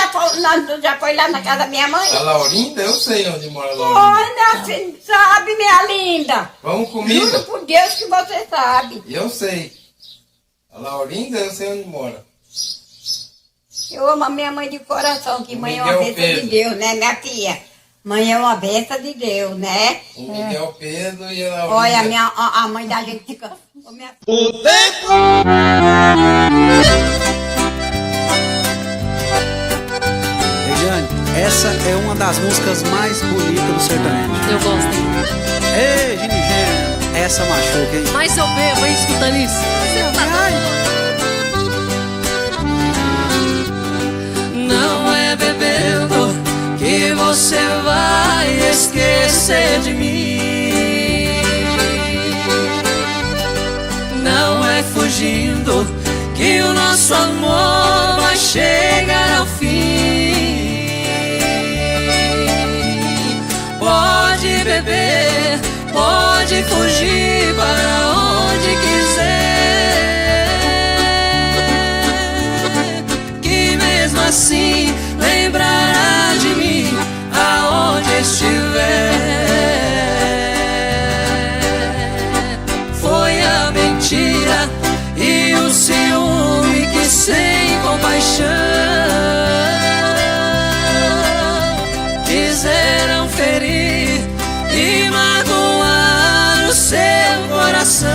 já foi lá na casa da minha mãe? A Laurinda? Eu sei onde mora a Laurinda. Olha, sabe, minha linda? Vamos comigo? Juro por Deus que você sabe. Eu sei. A Laurinda, eu sei onde mora. Eu amo a minha mãe de coração, que mãe é uma bênção de Deus, né, minha filha? Mãe é uma bênção de Deus, né? O Miguel Pedro e a Laurinda. Olha, a mãe da gente fica... O tempo. Regiane, essa é uma das músicas mais bonitas do sertanejo. Eu gosto, hein? Ei, Ginigena, essa machuca, hein? Mas eu bebo, hein, escutando isso. Não é bebendo que você vai esquecer de mim. Não é fugindo que o nosso amor vai chegar ao fim. Pode beber, pode fugir para onde quiser, que mesmo assim lembrará de mim aonde estiver. Foi a mentira e o ciúme que sem compaixão quiseram ferir e magoar o seu coração.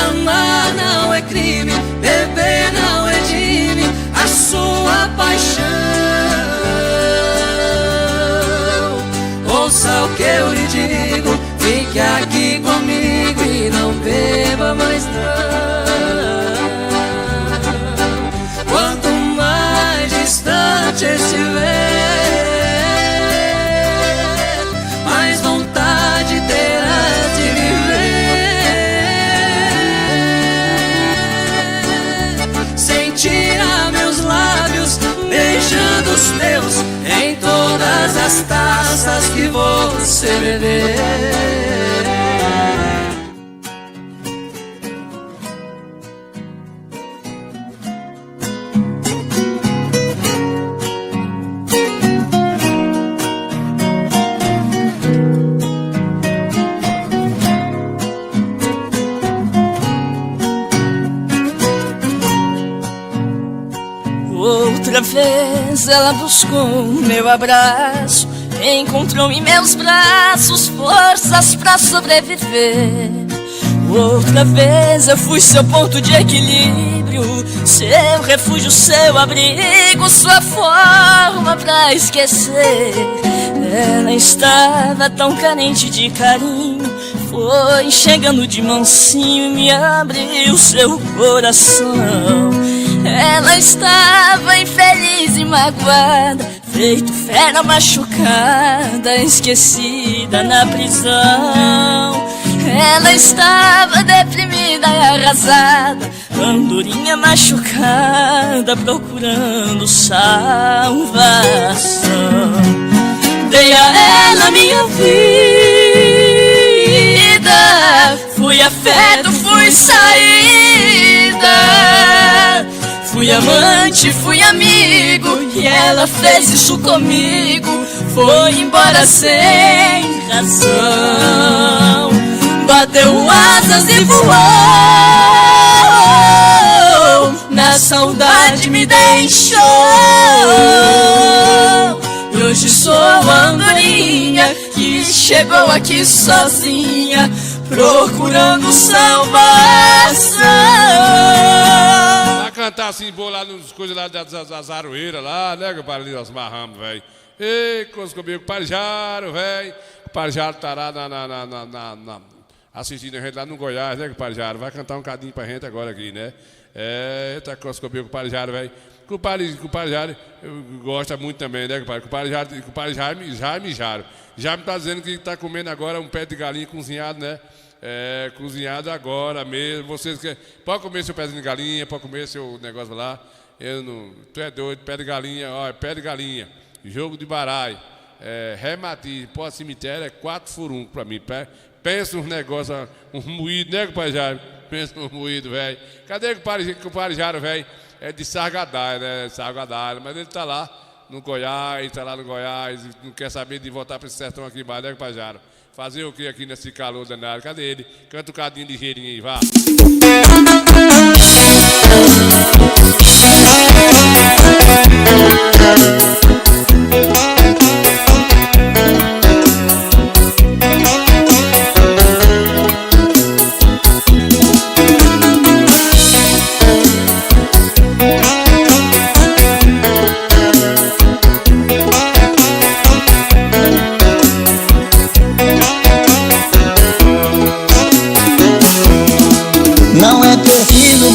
Amar não é crime, beber não redime a sua paixão. Ouça o que eu lhe digo, fique aqui comigo e não beba mais não. Quanto mais distante estiver, mais vontade terá de viver. Sentir a meus lábios beijando os teus em todas as taças que você beber. Outra vez ela buscou meu abraço, encontrou em meus braços forças pra sobreviver. Outra vez eu fui seu ponto de equilíbrio, seu refúgio, seu abrigo, sua forma pra esquecer. Ela estava tão carente de carinho, foi chegando de mansinho e me abriu seu coração. Ela estava infeliz e magoada, feito fera machucada, esquecida na prisão. Ela estava deprimida e arrasada, andorinha machucada, procurando salvação. Dei a ela minha vida, fui afeto, fui saída, fui amante, fui amigo, e ela fez isso comigo. foi embora sem razão. Bateu asas e voou, na saudade me deixou. E hoje sou a andorinha que chegou aqui sozinha, procurando salvação. Vai cantar assim, boa lá nos coisas lá das aroeiras lá, né, compadre, ali nós marramos, velho. Ei, coisa comigo, compadre Jaro, velho. Compadre Jaro tá lá assistindo a gente lá no Goiás, né, compadre Jaro? Vai cantar um cadinho pra gente agora aqui, né? Eita, coisa comigo, compadre Jaro, velho. Compadre Jaro gosta muito também, né, compadre? Compadre Jaime Jaro. Já me tá dizendo que tá comendo agora um pé de galinha cozinhado, né? Cozinhado agora mesmo. Vocês querem. Pode comer seu pezinho de galinha, pode comer seu negócio lá. Eu não. Tu é doido, pé de galinha, ó, pé de galinha. Jogo de baralho. Remate, pó cemitério é 4 por 1 pra mim. Pensa uns negócios, um moído, né, compadre Jaro? Pensa num moído, velho. Cadê o compadre Jaro, velho? É de Sargadalho, né? Sargadalho, mas ele tá lá no Goiás, não quer saber de voltar para esse sertão aqui embaixo, né, compadre Jaro? Fazer o que aqui nesse calor danado? Cadê ele? Canta um cadinho ligeirinho aí, vá.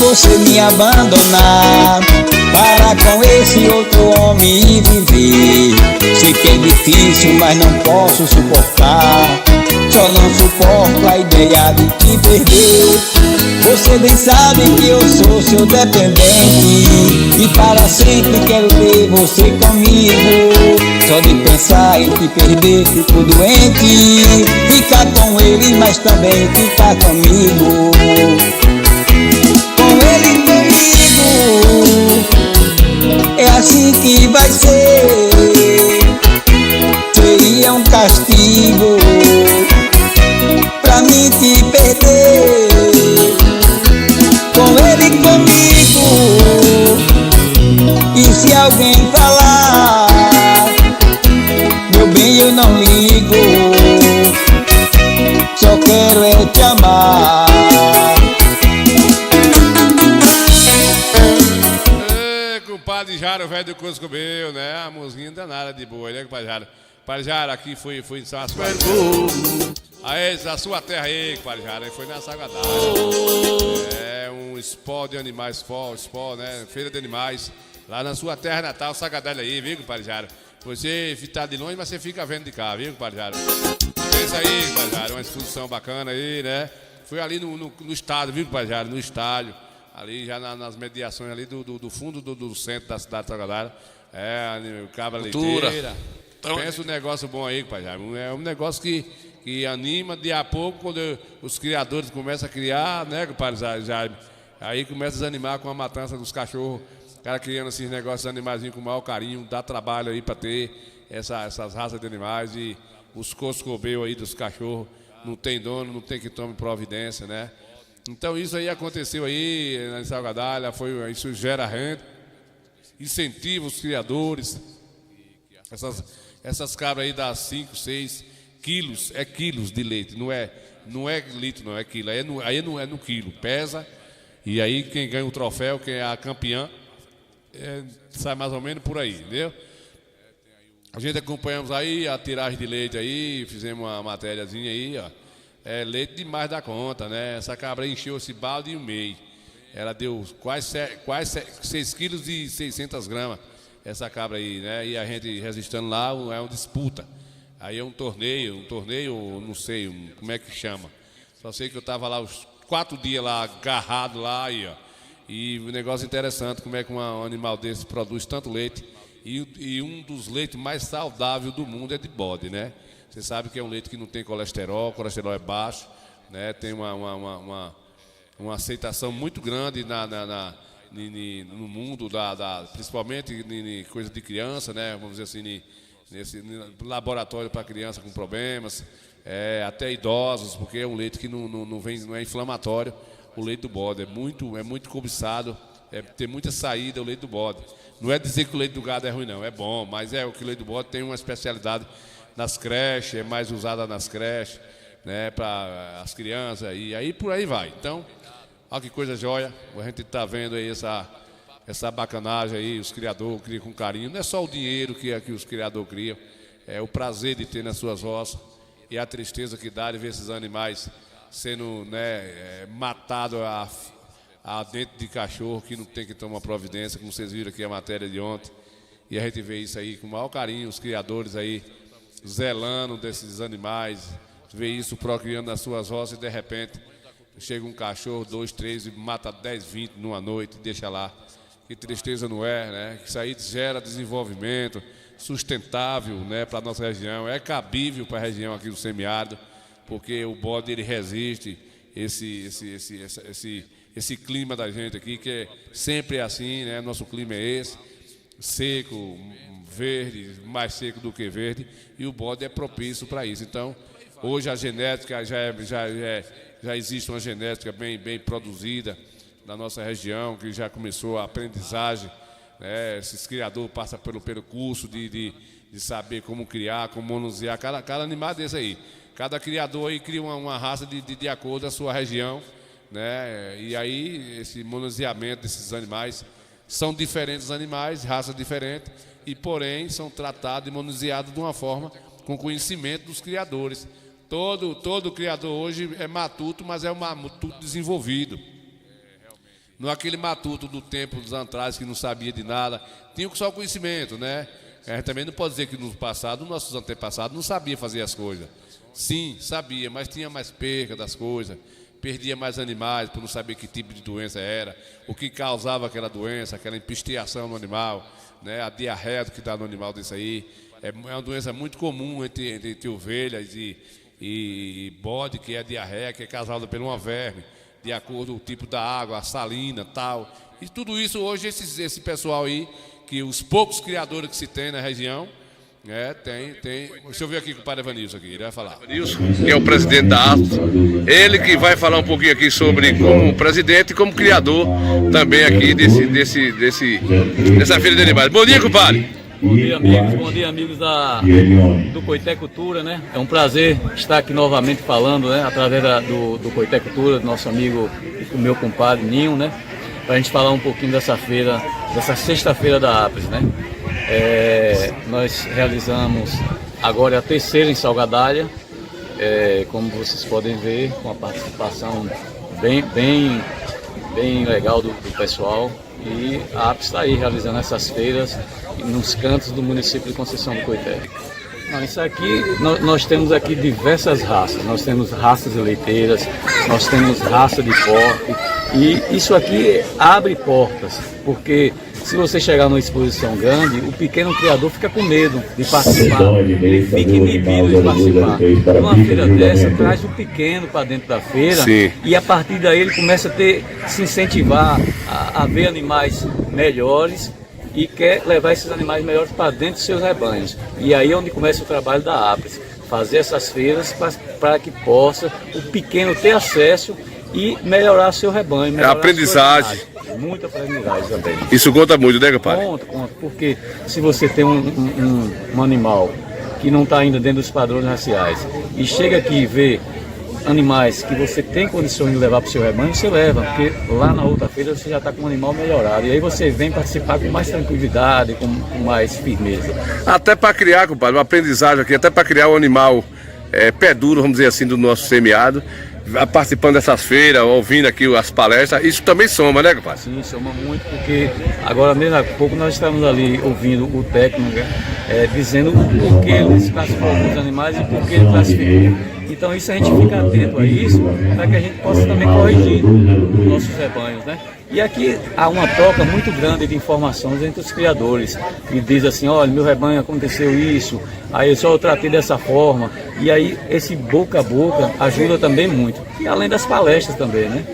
Você me abandonar para com esse outro homem e viver. Sei que é difícil, mas não posso suportar. Só não suporto a ideia de te perder. Você bem sabe que eu sou seu dependente e para sempre quero ter você comigo. Só de pensar em te perder fico doente. Ficar com ele, mas também ficar comigo. Com ele comigo, é assim que vai ser. Seria um castigo pra mim te perder. Com ele comigo, e se alguém falar, meu bem, eu não ligo. Só quero é te amar. Compadre Jaro, velho do Coscobeu, né? A musiquinha danada de boa, né, compadre Jaro? Compadre Jaro, aqui foi em Sargassalho. Aí, a sua terra aí, compadre Jaro, aí foi na Sargadalho. Um spó de animais, spó, né? Feira de animais. Lá na sua terra natal, Sargadalho aí, viu, compadre Jaro? Você tá de longe, mas você fica vendo de cá, viu, compadre Jaro? É isso aí, compadre Jaro, uma exposição bacana aí, né? Foi ali no estádio, viu, compadre Jaro? No estádio. Ali já nas mediações ali do fundo do centro da cidade de Sargadalho. O cabra leiteira. Pensa um negócio bom aí, pai. É um negócio que anima de a pouco, quando os criadores começam a criar, né, pai Jaime? Aí começa a desanimar com a matança dos cachorros. O cara criando esses negócios de animaizinhos com o maior carinho, dá trabalho aí para ter essas raças de animais. E os coscobeu aí dos cachorros, não tem dono, não tem que tome providência, né? Então isso aí aconteceu aí na Sargadalho, isso gera renda, incentiva os criadores. Essas cabras aí dá 5, 6 quilos, quilos de leite, não é litro, não é quilo, aí não é no quilo, pesa, e aí quem ganha o troféu, quem é a campeã, sai mais ou menos por aí, entendeu? A gente acompanhamos aí a tiragem de leite aí, fizemos uma matériazinha aí, ó. Leite demais da conta, né? Essa cabra encheu esse balde e meio. Ela deu quase 6 quilos e 600 gramas, essa cabra aí, né? E a gente registrando lá, é uma disputa. Aí é um torneio, não sei como é que chama. Só sei que eu estava lá os 4 dias lá, agarrado lá, aí, ó. E um negócio interessante, como é que um animal desse produz tanto leite. E um dos leites mais saudáveis do mundo é de bode, né? Você sabe que é um leite que não tem colesterol, o colesterol é baixo, né? Tem uma aceitação muito grande no mundo, principalmente em coisa de criança, né? Vamos dizer assim, nesse laboratório para criança com problemas, até idosos, porque é um leite que não é inflamatório. O leite do bode é muito cobiçado, tem muita saída o leite do bode. Não é dizer que o leite do gado é ruim, não, é bom, mas o que o leite do bode tem uma especialidade nas creches, é mais usada nas creches, né, para as crianças, e aí por aí vai. Então, olha que coisa joia, a gente está vendo aí essa bacanagem aí, os criadores criam com carinho. Não é só o dinheiro que os criadores criam, é o prazer de ter nas suas roças e a tristeza que dá de ver esses animais sendo, né, matados a dentro de cachorro, que não tem que tomar providência, como vocês viram aqui a matéria de ontem. E a gente vê isso aí com o maior carinho, os criadores aí zelando desses animais, vê isso procriando nas suas roças e de repente chega um cachorro, 2, 3 e mata 10, 20 numa noite e deixa lá. Que tristeza não é, né? Isso aí gera desenvolvimento sustentável, né, para a nossa região, é cabível para a região aqui do semiárido, porque o bode ele resiste esse clima da gente aqui, que é sempre assim, né? Nosso clima é esse, seco, verde, mais seco do que verde, e o bode é propício para isso. Então, hoje a genética já existe uma genética bem produzida na nossa região, que já começou a aprendizagem, né? Esses criadores passam pelo curso de saber como criar, como manusear cada animal desse aí. Cada criador aí cria uma raça de acordo com a sua região, né? E aí esse manuseamento desses animais são diferentes animais, raças diferentes, e porém são tratados e manuseados de uma forma com conhecimento dos criadores. Todo criador hoje é matuto, mas é um matuto desenvolvido. Não é aquele matuto do tempo dos atrás que não sabia de nada, tinha só o conhecimento, né? A gente também não pode dizer que no passado, nossos antepassados não sabiam fazer as coisas. Sim, sabia, mas tinha mais perca das coisas, perdia mais animais por não saber que tipo de doença era, o que causava aquela doença, aquela empisteação no animal, né? A diarreia que dá no animal desse aí. É uma doença muito comum entre ovelhas e bode, que é a diarreia, que é causada por uma verme, de acordo com o tipo da água, a salina, tal. E tudo isso hoje, esse pessoal aí, que os poucos criadores que se tem na região, tem. Deixa eu ver aqui com o padre Evanilson aqui, ele vai falar. Evanilson, que é o presidente da ASPES, ele que vai falar um pouquinho aqui sobre como presidente e como criador também aqui dessa feira de animais. Bom dia, compadre. Bom dia, amigos do Coité Cultura, né? É um prazer estar aqui novamente falando, né? Através do Coité Cultura, do nosso amigo, o meu compadre Ninho, né? Para a gente falar um pouquinho dessa feira, dessa sexta-feira da APES, né? Nós realizamos agora a terceira em Salgadalha, como vocês podem ver, com a participação bem legal do pessoal. E a APES está aí realizando essas feiras nos cantos do município de Conceição do Coité. Isso aqui, nós temos aqui diversas raças. Nós temos raças leiteiras, nós temos raça de porco. E isso aqui abre portas, porque se você chegar numa exposição grande, o pequeno criador fica com medo de participar, ele fica inibido de participar. Uma feira dessa traz o pequeno para dentro da feira. Sim. E a partir daí ele começa a se incentivar a ver animais melhores e quer levar esses animais melhores para dentro dos seus rebanhos. E aí é onde começa o trabalho da APES, fazer essas feiras para que possa o pequeno ter acesso e melhorar seu rebanho. É aprendizagem. Muita aprendizagem também. Isso conta muito, né, compadre? Conta, porque se você tem um animal que não está ainda dentro dos padrões raciais e chega aqui e vê animais que você tem condições de levar para o seu rebanho, você leva, porque lá na outra feira você já está com um animal melhorado. E aí você vem participar com mais tranquilidade, com mais firmeza. Até para criar, compadre, uma aprendizagem aqui, até para criar um animal pé duro, vamos dizer assim, do nosso semiárido, participando dessas feiras, ouvindo aqui as palestras, isso também soma, né, compadre? Sim, soma muito, porque agora mesmo há pouco nós estamos ali ouvindo o técnico dizendo o porquê ele classificou alguns animais e por que ele classificou. Então isso a gente fica atento a isso, para que a gente possa também corrigir os nossos rebanhos, né? E aqui há uma troca muito grande de informações entre os criadores, que diz assim, olha, meu rebanho aconteceu isso, aí eu tratei dessa forma, e aí esse boca a boca ajuda também muito, e além das palestras também, né?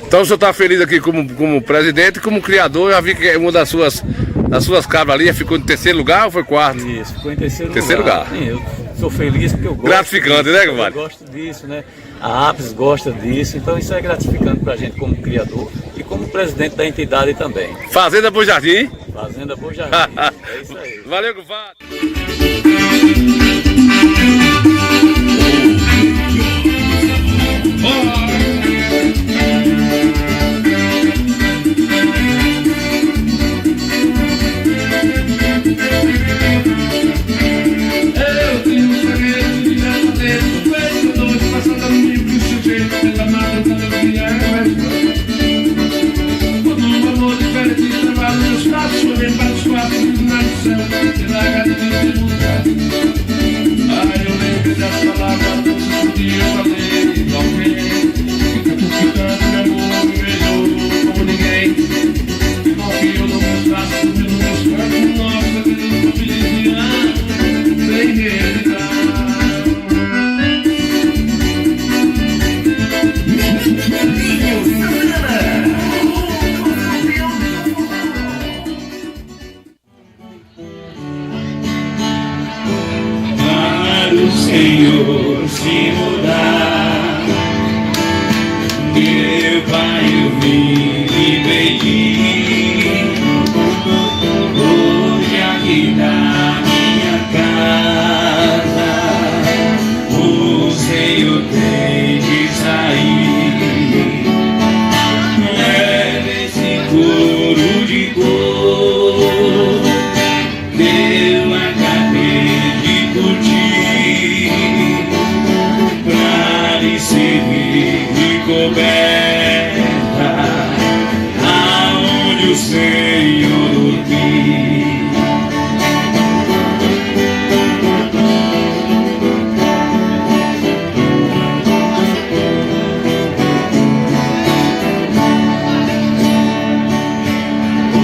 Então o senhor está feliz aqui como presidente e como criador, eu já vi que uma das suas Nas suas cabras ali, ficou em terceiro lugar ou foi quarto? Isso, ficou em terceiro lugar. Sim, eu sou feliz porque eu gosto. Gratificante, né, compadre? Eu gosto disso, né? A APES gosta disso, então isso é gratificante pra gente como criador e como presidente da entidade também. Fazenda Bom Jardim? Fazenda Bom Jardim, é isso aí. Valeu, compadre. Eu tenho um segredo de minha cabeça, no peito da noite, passando a menino que o sujeito pela mata cada dia é quando uma noite diferente de trabalho, meus pratos foram para os quatro tribunais do céu, e larga de mim de lutar. Eu lembro das palavras que eu podia fazer, igualmente, fica tu ficando, meu amor, me beijou como ninguém, igual que eu dou meus braços, meus corpos, nossa, que eu tô feliz, sem hesitar. Para o Senhor se mudar, meu Pai, eu vim lhe pedir, hoje aqui na minha casa, o Senhor tem de sair, leve esse couro de cor, eu acabei de curtir, pra lhe servir de coberta, aonde o Senhor dormir. O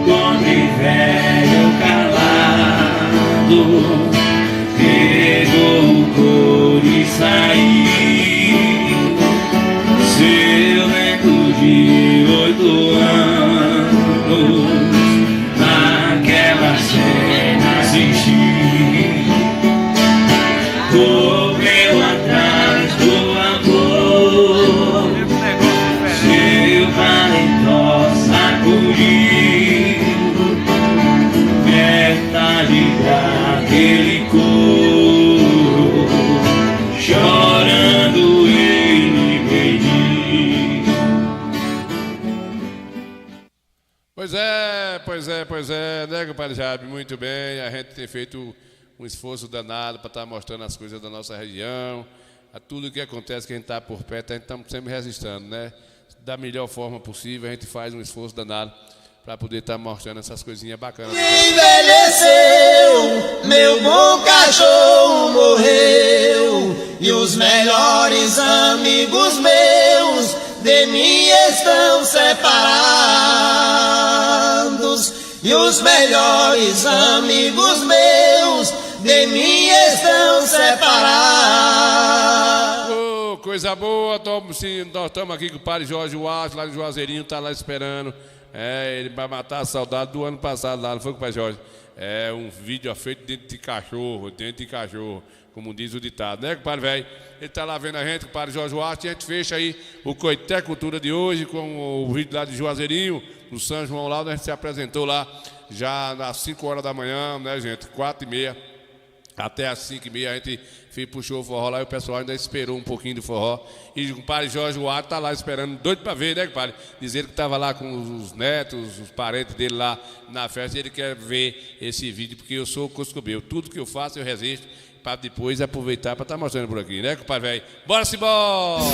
pobre velho calado pegou o couro e saiu. Seu neto de 8 anos naquela cena assistir, correu atrás do amor, seu paletó sacudiu, metade daquele couro, chorando ele pediu. Pois é, né, compadre Jabe? Muito bem, a gente tem feito um esforço danado para estar mostrando as coisas da nossa região, a tudo que acontece que a gente está por perto, a gente está sempre resistindo, né? Da melhor forma possível, a gente faz um esforço danado para poder estar mostrando essas coisinhas bacanas. Envelheceu, meu bom cachorro morreu, e os melhores amigos meus de mim estão separados. E os melhores amigos meus de mim estão separados. Oh, coisa boa, nós estamos aqui com o padre Jorge Duarte, lá no Juazeirinho, está lá esperando. Ele vai matar a saudade do ano passado lá, não foi com o pai Jorge? É um vídeo feito dentro de cachorro, como diz o ditado, né, compadre velho? Ele está lá vendo a gente, com o padre Jorge Duarte, e a gente fecha aí o Coité Cultura de hoje com o vídeo lá de Juazeirinho, no São João lá, onde a gente se apresentou lá já às 5 horas da manhã, né, gente? 4h30 até às 5h30 a gente puxou o forró lá e o pessoal ainda esperou um pouquinho do forró. E o compadre Jorge Duarte tá lá esperando, doido para ver, né, compadre? Dizer que estava lá com os netos, os parentes dele lá na festa, e ele quer ver esse vídeo, porque eu sou coscobeu. Tudo que eu faço eu resisto, para depois aproveitar para estar mostrando por aqui, né, compadre velho? Bora-se, bora!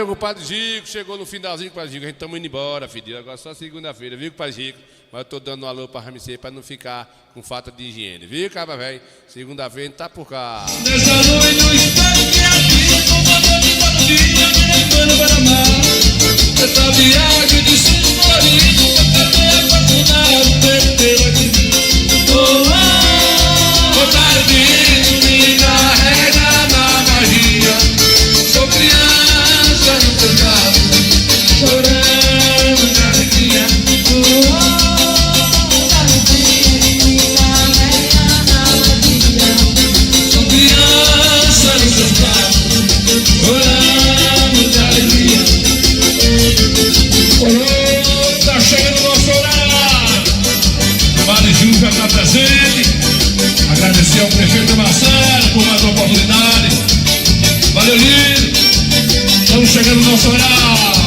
Valeu, compadre Gico. Chegou no finalzinho, compadre Gico. A gente estamos indo embora, filho. Agora só segunda-feira, viu, compadre Gico? Mas eu tô dando um alô pra Ramicê pra não ficar com falta de higiene, viu, cabra velho? Segunda-feira a gente tá por cá. Nessa noite eu espero que aqui com valor de todo dia me levando para amar. Essa viagem de seus floridos eu tenho apaixonado perder aqui. Vontade disso me carrega na magia. Sou criança no pecado, chorando de alegria. Sou criança nos seus braços, chorando de alegria. Oh, tá chegando o nosso horário. O Vale Júnior já está presente. Agradecer ao prefeito Marcelo por mais uma oportunidade. Valeu, lindo. Estamos chegando no nosso horário.